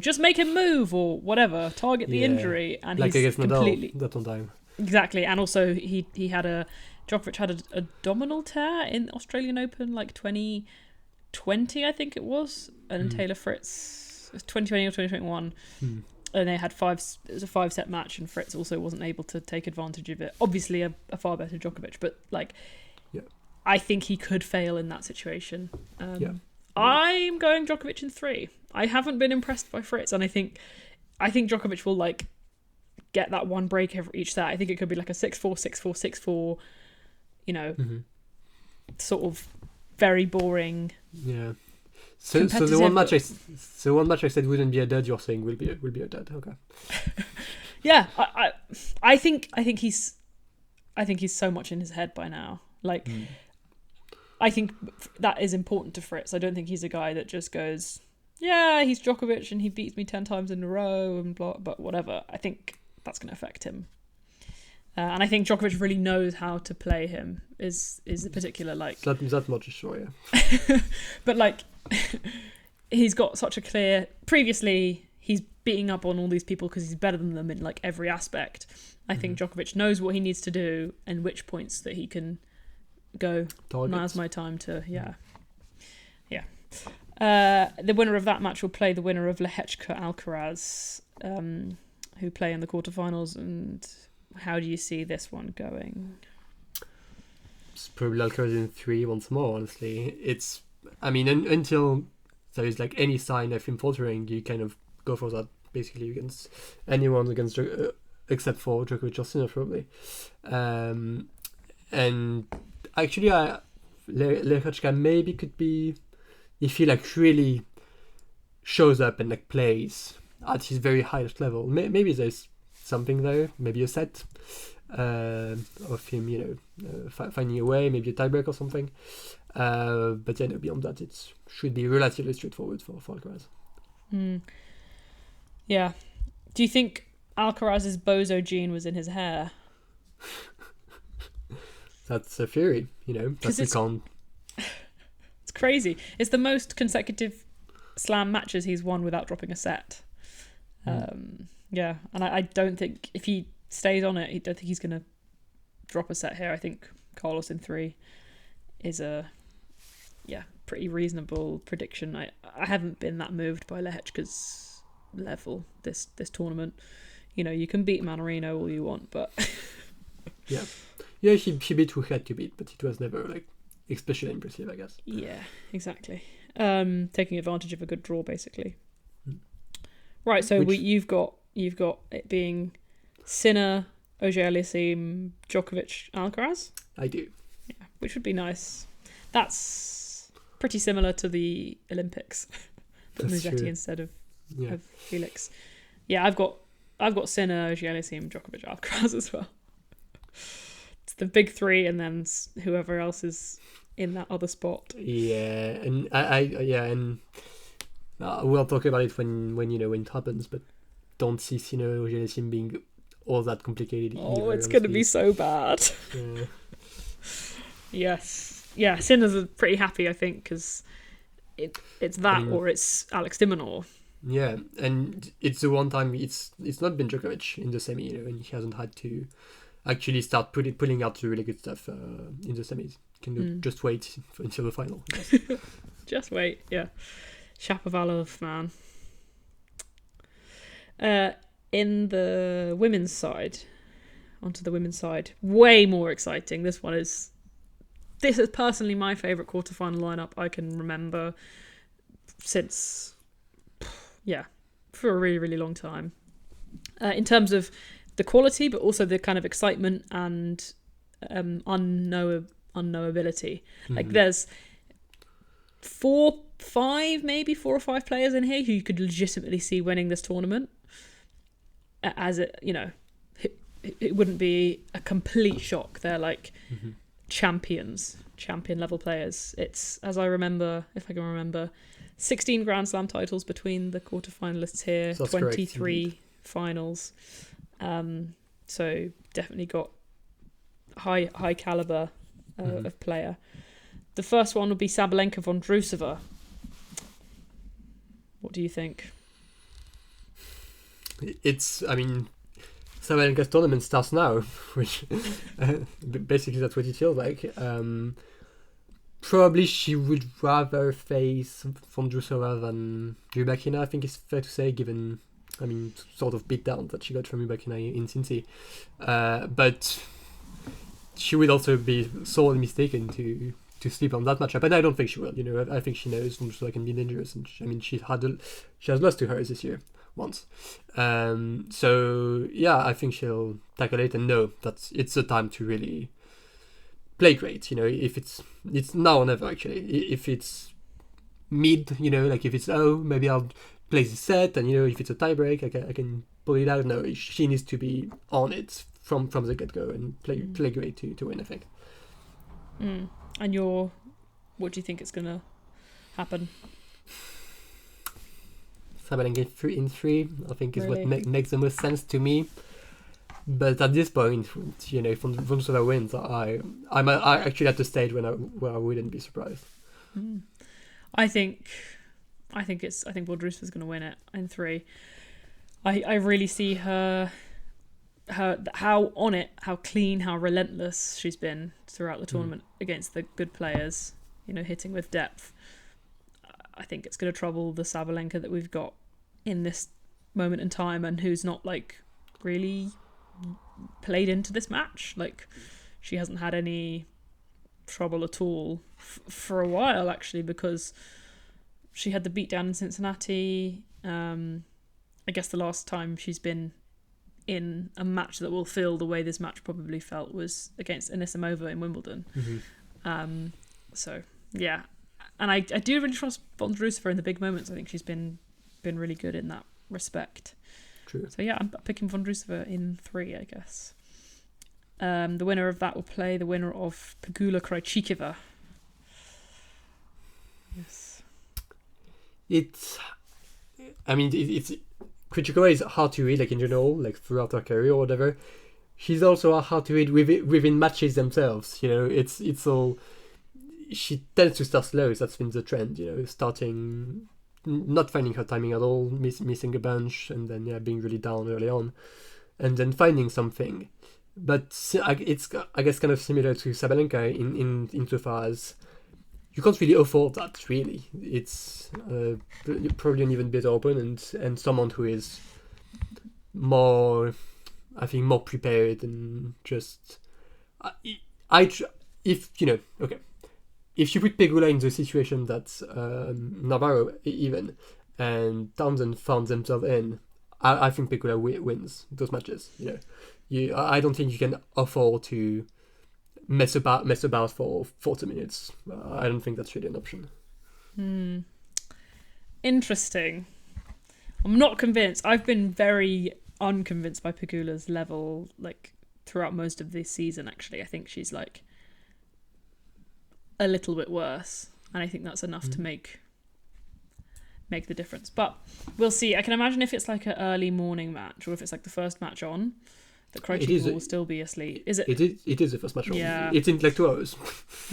just make him move or whatever, target the injury, and like he's completely Nadal, that one time. Exactly, and also Djokovic had a abdominal tear in Australian Open like 2020, I think it was, and Taylor Fritz 2020 or 2021, and they had it was a 5-set match, and Fritz also wasn't able to take advantage of it. Obviously, a far better Djokovic, but I think he could fail in that situation. I'm going Djokovic in 3. I haven't been impressed by Fritz, and I think Djokovic will like get that one break every each set. I think it could be like a 6-4, 6-4, 6-4. Sort of very boring. Yeah. So the one match I said wouldn't be a dud, you're saying will be a dud. Okay. Yeah, I think he's so much in his head by now. Like, I think that is important to Fritz. I don't think he's a guy that just goes, yeah, he's Djokovic and he beats me 10 times in a row and blah, but whatever. I think that's going to affect him. And I think Djokovic really knows how to play him, is the particular, like... That much is sure, yeah. But, like, he's got such a clear... Previously, he's beating up on all these people because he's better than them in, like, every aspect. I think Djokovic knows what he needs to do and which points that he can go, now's my time to... Yeah. The winner of that match will play the winner of Lehechka Alcaraz, who play in the quarterfinals. And how do you see this one going? It's probably Alcaraz in 3 once more, honestly. Until there is like any sign of him faltering, you kind of go for that basically against anyone except for Djokovic or Sinner, probably. And actually, Lehachka maybe could be if he like really shows up and like plays at his very highest level. Maybe there's something there. Maybe a set of him, finding a way, maybe a tiebreak or something. But yeah, no, beyond that, it should be relatively straightforward for Alcaraz. Yeah. Do you think Alcaraz's bozo gene was in his hair? That's a theory, that we can't. It's crazy. It's the most consecutive slam matches he's won without dropping a set. Yeah, and I don't think if he stays on it, I don't think he's going to drop a set here. I think Carlos in 3 is a pretty reasonable prediction. I haven't been that moved by Lehechka's level this tournament. You can beat Manarino all you want, but yeah, she beat who had to beat, but it was never like especially impressive, I guess. Yeah, exactly. Taking advantage of a good draw, basically. Right, so you've got it being Sinner, Auger-Aliassime, Djokovic, Alcaraz. I do. Yeah, which would be nice. That's pretty similar to the Olympics, but Musetti instead of Felix. Yeah, I've got Sinner, Auger-Aliassime, Djokovic, Alcaraz as well. It's the big 3, and then whoever else is in that other spot. Yeah, and and we'll talk about it when it happens, but don't see Sinner or Auger-Aliassime being all that complicated. Oh, it's going to be so bad. Yeah. Yes. Yeah, Sinner's pretty happy, I think, because it's that or it's Alex de Minaur. Yeah, and it's the one time it's not been Djokovic in the semi, and he hasn't had to actually start pulling out the really good stuff in the semis. Can just wait until the final. Just wait, yeah. Shapovalov, man. In the women's side, onto the women's side, way more exciting. This is personally my favourite quarterfinal lineup I can remember since, for a really, really long time. In terms of the quality, but also the kind of excitement and unknowability. Mm-hmm. Like there's 4 or 5 players in here who you could legitimately see winning this tournament. As it wouldn't be a complete shock. They're like champion level players. It's, as I remember, if I can remember, 16 Grand Slam titles between the quarterfinalists here, so 23 finals. So definitely got high caliber of player. The first one would be Sabalenka Vondrousova. What do you think? Sabalenka's tournament starts now, which basically that's what it feels like. Probably she would rather face Vondrousova than Rybakina, I think it's fair to say, given, sort of beatdown that she got from Rybakina in Cincy. But she would also be sorely mistaken to sleep on that matchup, and I don't think she will. I think she knows Vondrousova can be dangerous, and she has lost to her this year once. So yeah, I think she'll tackle it and know that it's the time to really play great. If it's now or never actually. If it's mid, like if it's maybe I'll play the set, and if it's a tiebreak, I can pull it out. No, she needs to be on it from the get go and play great to win, I think. And what do you think is gonna happen? Sabalenka in 3, I think is really? What makes the most sense to me. But at this point, if Vondrousova wins, I'm actually at the stage where I wouldn't be surprised. I think Vondrousova's going to win it in 3. I really see her how on it, how clean, how relentless she's been throughout the tournament against the good players. Hitting with depth. I think it's going to trouble the Sabalenka that we've got in this moment in time, and who's not like really played into this match. Like she hasn't had any trouble at all for a while, actually, because she had the beatdown in Cincinnati. I guess the last time she's been in a match that will feel the way this match probably felt was against Anisimova in Wimbledon. So yeah, and I do really trust Vondrousova in the big moments. I think she's been really good in that respect. True. So yeah, I'm picking Vondrousova in 3, I guess. The winner of that will play the winner of Pegula Krejcikova. Yes. It's Krejcikova is hard to read, like in general, like throughout her career or whatever. She's also hard to read within matches themselves. It's all. She tends to start slow. That's been the trend. Starting, not finding her timing at all, missing a bunch, and then being really down early on, and then finding something. But it's, I guess, kind of similar to Sabalenka insofar as you can't really afford that, really. It's probably an even better opponent and someone who is more, I think, more prepared and just... If you put Pegula in the situation that Navarro even and Townsend found themselves in, I think Pegula wins those matches. I don't think you can afford to mess about for 40 minutes. I don't think that's really an option. Interesting. I'm not convinced. I've been very unconvinced by Pegula's level, like throughout most of this season. Actually, I think she's like a little bit worse, and I think that's enough to make the difference. But we'll see. I can imagine if it's like an early morning match, or if it's like the first match on, that Krejcikova will still be asleep. Is it? It is the first match on. Yeah. It's in like 2 hours.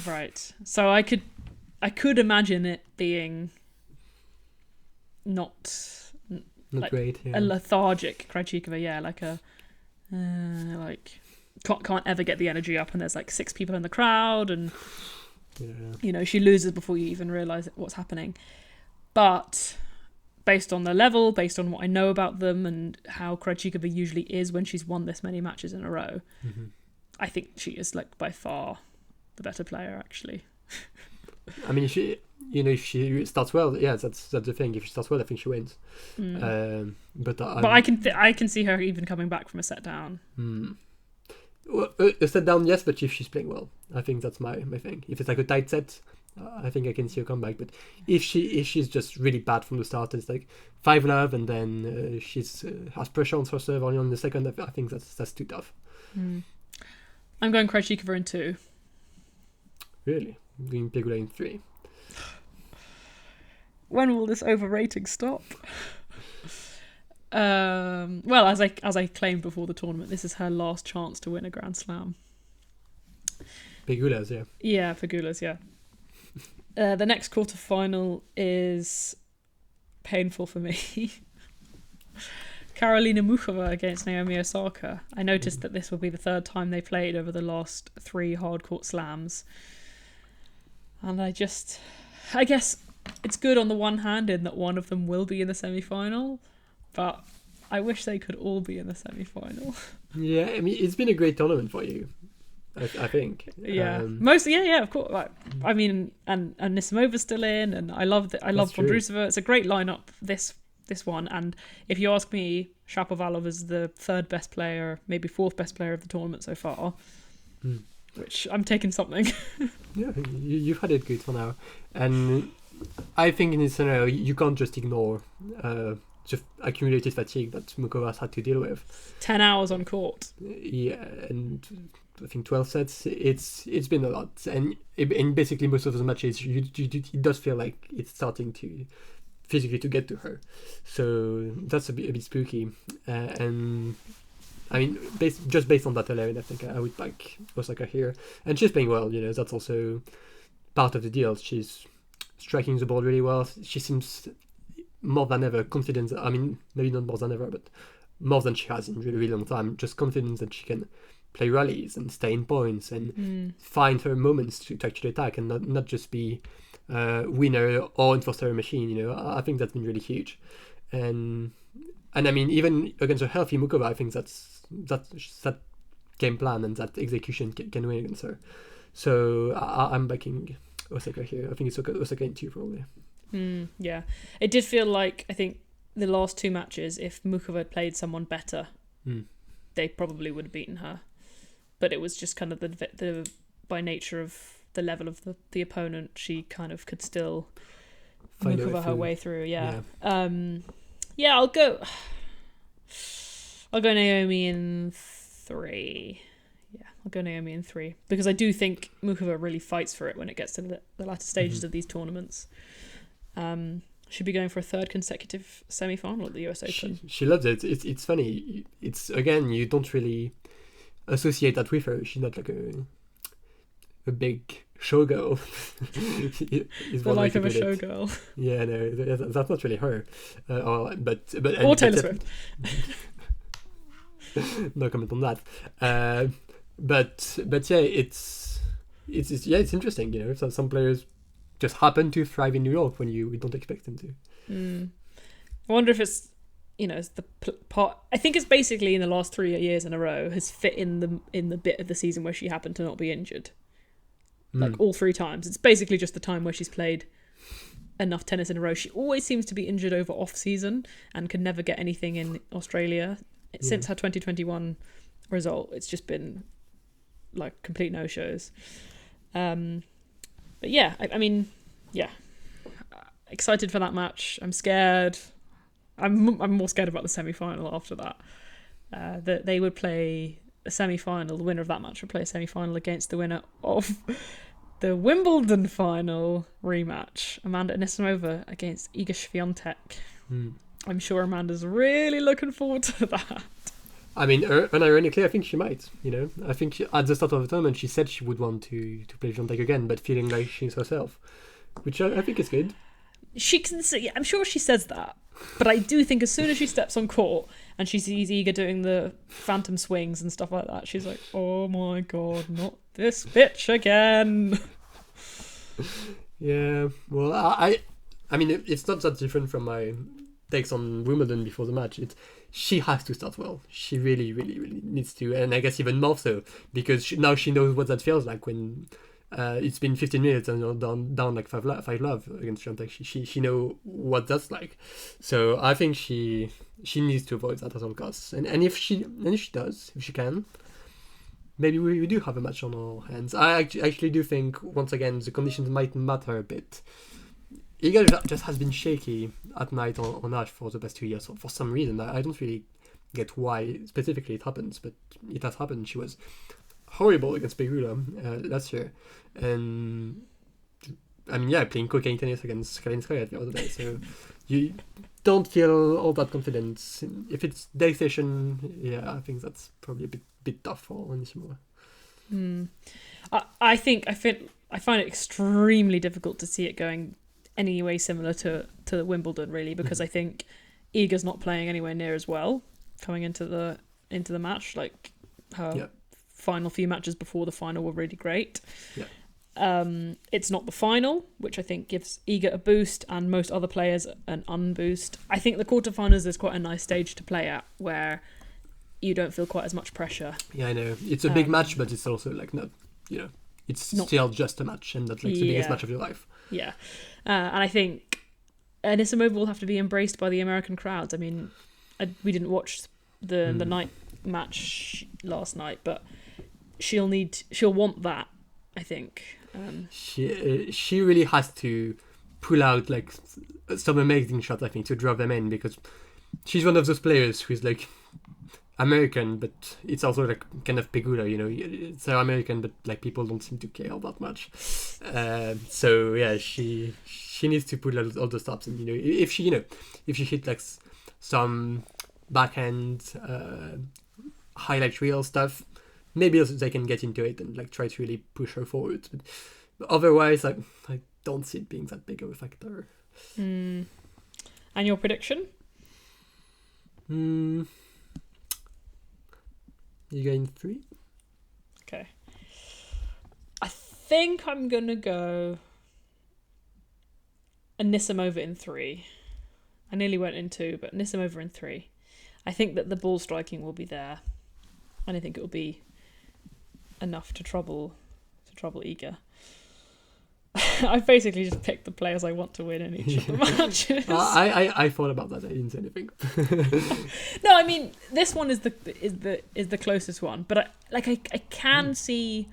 Right. So I could imagine it being not like great. Yeah. a lethargic Krejcikova. Yeah, like a like can't ever get the energy up, and there's like 6 people in the crowd, and she loses before you even realise what's happening. But based on the level, based on what I know about them and how Krejcikova usually is when she's won this many matches in a row, I think she is like by far the better player, actually. I mean, if she starts well, that's the thing. If she starts well, I think she wins. But I can see her even coming back from a set down. Well, a set down, yes, but if she's playing well, I think that's my thing. If it's like a tight set, I think I can see her come back. But if she's just really bad from the start, it's like 5-love, and then she's has pressure on her serve only on the second. I think that's too tough. I'm going Krejcikova in 2. Really, I'm going Pegula in 3. When will this overrating stop? Well, as I claimed before the tournament, this is her last chance to win a Grand Slam. Pegula's, yeah. Yeah, Pegula's, yeah. The next quarterfinal is painful for me. Karolina Muchova against Naomi Osaka. I noticed that this will be the 3rd time they played over the last 3 hardcourt slams. And I guess it's good on the one hand in that one of them will be in the semi-final, but I wish they could all be in the semi-final. Yeah, I mean, it's been a great tournament for you, I think. Yeah, mostly, yeah, of course. Like, I mean, and Nisimova's still in, and I love Vondrousova. It's a great lineup, this one. And if you ask me, Shapovalov is the 3rd best player, maybe 4th best player of the tournament so far, which I'm taking something. Yeah, you've had it good for now, and I think in this scenario you can't just ignore just accumulated fatigue that Mukova's had to deal with. 10 hours on court. Yeah, and I think 12 sets. It's been a lot, and in basically most of the matches, it does feel like it's starting to physically to get to her. So that's a bit spooky. And I mean, based on that alone, I think I would back Osaka here, and she's playing well. That's also part of the deal. She's striking the ball really well. She seems more than ever confident. I mean, maybe not more than ever, but more than she has in a really, really long time. Just confident that she can play rallies and stay in points and find her moments to actually attack, and not just be winner or enforcer machine. I think that's been really huge. And I mean, even against a healthy Mukova, I think that game plan and that execution can win against her. So I'm backing Osaka here. I think it's Osaka in 2 probably. Yeah, it did feel like, I think the last 2 matches, if Mukova had played someone better, they probably would have beaten her. But it was just kind of the by nature of the level of the opponent, she kind of could still Find maneuver her through. way through. Yeah. Yeah, I'll go Naomi in 3. Yeah, I'll go Naomi in 3 because I do think Mukova really fights for it when it gets to the latter stages of these tournaments. Should be going for a 3rd consecutive semi-final at the US Open. She loves it. It's funny. It's again, you don't really associate that with her. She's not like a big showgirl. The life of a showgirl. Yeah, no, that's not really her. Or Taylor Swift. No comment on that. But yeah, it's interesting. You know, so some players just happen to thrive in New York when we don't expect them to. I wonder if it's, it's the part. I think it's basically in the last 3 years in a row has fit in the bit of the season where she happened to not be injured. Like all 3 times. It's basically just the time where she's played enough tennis in a row. She always seems to be injured over off season and can never get anything in Australia. Since her 2021 result, it's just been like complete no-shows. But yeah, I mean, excited for that match. I'm scared. I'm more scared about the semi-final after that. That they would play a semi-final. The winner of that match would play a semi-final against the winner of the Wimbledon final rematch, Amanda Anisimova against Iga Swiatek. I'm sure Amanda's really looking forward to that. I mean, unironically, I think she might. You know, I think at the start of the tournament, she said she would want to play Swiatek again, but feeling like she's herself, which I think is good. She can say, I'm sure she says that, but I do think as soon as she steps on court and she sees Iga doing the phantom swings and stuff like that, she's like, "Oh my god, not this bitch again." Yeah, well, I mean, it's not that different from my takes on Wimbledon before the match. She has to start well. She really, really, really needs to, and I guess even more so because now she knows what that feels like when it's been 15 minutes and you're down like 5 love against Swiatek. She know what that's like. So I think she needs to avoid that at all costs. And if she does, if she can, maybe we do have a match on our hands. I actually do think once again the conditions might matter a bit. Iga just has been shaky at night on Ash for the past 2 years for some reason. I don't really get why specifically it happens, but it has happened. She was horrible against Pegula last year, and I mean, playing cocaine tennis against Kalinskaya the other day. So you don't feel all that confident. If it's day session, I think that's probably a bit tough for Anisimova. I find it extremely difficult to see it going any way similar to Wimbledon, really, because I think Iga's not playing anywhere near as well coming into the match. Like her final few matches before the final were really great. It's not the final, which I think gives Iga a boost and most other players an unboost. I think the quarterfinals is quite a nice stage to play at where you don't feel quite as much pressure. Yeah, I know. It's a big match, but it's also like not, it's still just a match and not like the biggest match of your life. Yeah. And I think Anisimova will have to be embraced by the American crowds. I mean, we didn't watch the night match last night, but she'll want that, I think. She really has to pull out like some amazing shots, I think, to draw them in, because she's one of those players who's like American, but it's also like kind of Pegula, it's American, but like people don't seem to care all that much. So yeah, she needs to put all the stops in. If she hit like some backhand highlight reel stuff, maybe they can get into it and like try to really push her forward. But otherwise, I don't see it being that big of a factor. And your prediction? You going 3? Okay. I think I'm going to go Anisimova in 3. I nearly went in 2, but Anisimova in 3. I think that the ball striking will be there. And I think it will be enough to trouble Iga. I've basically just picked the players I want to win in each of the matches. I thought about that. I didn't say anything. No, I mean this one is the closest one, but I can see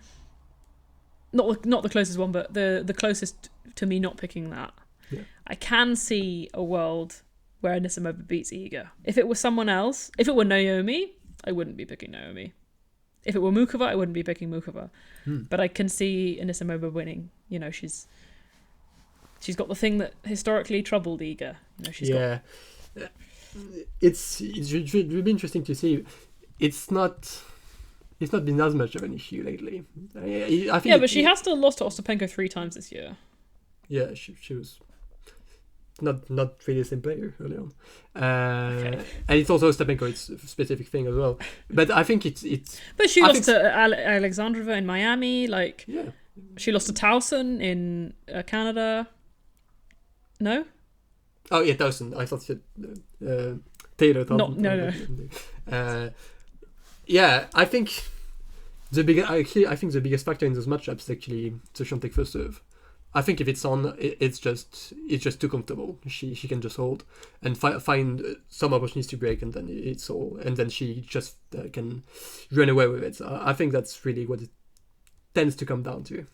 not the closest one, but the closest to me not picking that. Yeah. I can see a world where Anisimova beats Iga. If it was someone else, if it were Naomi, I wouldn't be picking Naomi. If it were Mukova, I wouldn't be picking Mukova. But I can see Anisimova winning. You know, she's got the thing that historically troubled Iga. You know, she's got. It's really be interesting to see. It's not been as much of an issue lately. I think. But she has still lost to Ostapenko 3 times this year. Yeah, she was not really the same player early on. And it's also Ostapenko, it's a specific thing as well. But I think it's. But she lost to Alexandrova in Miami. Like, yeah. She lost to Towson in Canada. No. Oh yeah, Towson. I thought you said Taylor. No. Yeah, I think the biggest factor in those matchups is actually the Swiatek first serve. I think if it's on, it's just too comfortable. She can just hold and find some opportunities to break, and then it's all. And then she just can run away with it. So I think that's really what it tends to come down to.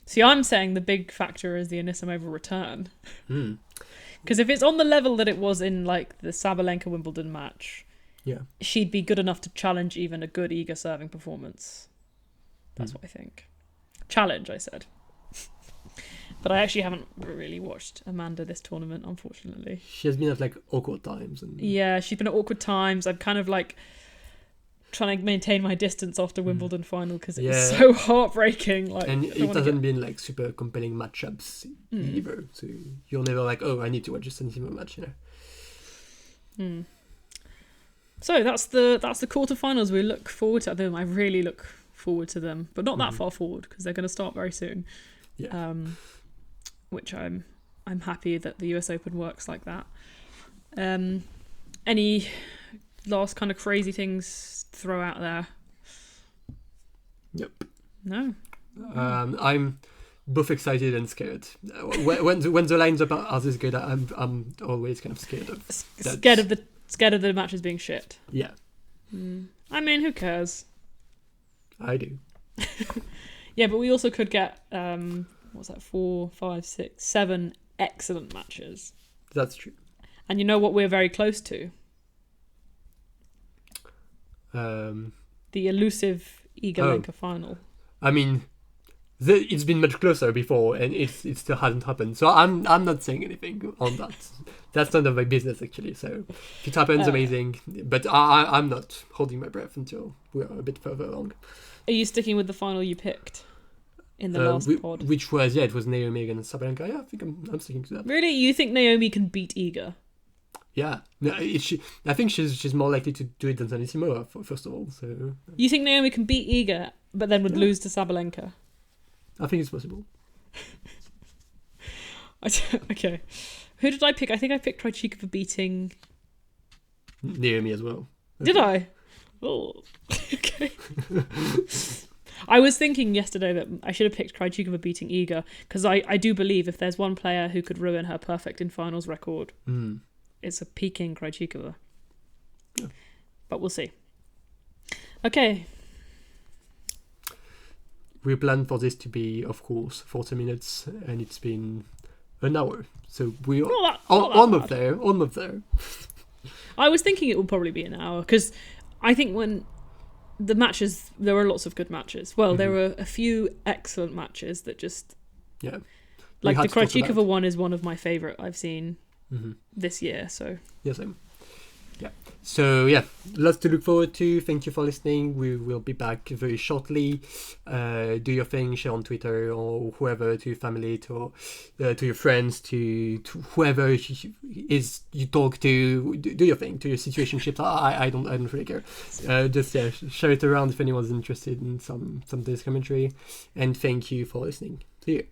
See, I'm saying the big factor is the Anisimova return. Because if it's on the level that it was in like the Sabalenka Wimbledon match, she'd be good enough to challenge even a good Iga serving performance. That's what I think. Challenge, I said. But I actually haven't really watched Amanda this tournament, unfortunately. She has been at like awkward times. Yeah, she's been at awkward times. I'm kind of like trying to maintain my distance after Wimbledon final because it was so heartbreaking. Like, and it hasn't been like super compelling matchups either. So you're never like, oh, I need to watch a Anisimova match, you know. So that's the quarterfinals. We look forward to them. I really look forward to them, but not that far forward because they're going to start very soon. Yeah. Which I'm happy that the US Open works like that. Any last kind of crazy things to throw out there? Yep. No. I'm both excited and scared. When the lines are this good, I'm always kind of scared of that. Scared of the matches being shit. Yeah. I mean, who cares? I do. Yeah, but we also could get what's that? 4, 5, 6, 7 excellent matches. That's true. And you know what we're very close to? The elusive Iga-Lenka final. I mean, it's been much closer before, and it still hasn't happened. So I'm not saying anything on that. That's none of my business, actually. So if it happens, amazing. But I'm not holding my breath until we're a bit further along. Are you sticking with the final you picked in the last pod? Which was, it was Naomi against Sabalenka. Yeah, I think I'm sticking to that. Really? You think Naomi can beat Iga? Yeah. No, I think she's more likely to do it than Anisimova, first of all. So you think Naomi can beat Iga, but then would lose to Sabalenka? I think it's possible. Okay. Who did I pick? I think I picked Krejcikova beating Naomi as well. Okay. Did I? Oh, okay. I was thinking yesterday that I should have picked Krejcikova beating Iga because I do believe if there's one player who could ruin her perfect in finals record, it's a Peking Krejcikova. Yeah. But we'll see. Okay. We planned for this to be, of course, 40 minutes, and it's been an hour. So we're almost there. I was thinking it would probably be an hour because I think when the matches, there were lots of good matches. Well, there were a few excellent matches that just... Yeah. Like the Krejcikova one is one of my favourite I've seen this year. So yeah, same. Yeah. So yeah, lots to look forward to. Thank you for listening. We will be back very shortly. Do your thing, share on Twitter or whoever, to your family, to your friends, to whoever is you talk to. Do your thing, to your situationships. I don't really care. Just share it around if anyone's interested in some of this commentary. And thank you for listening. See you.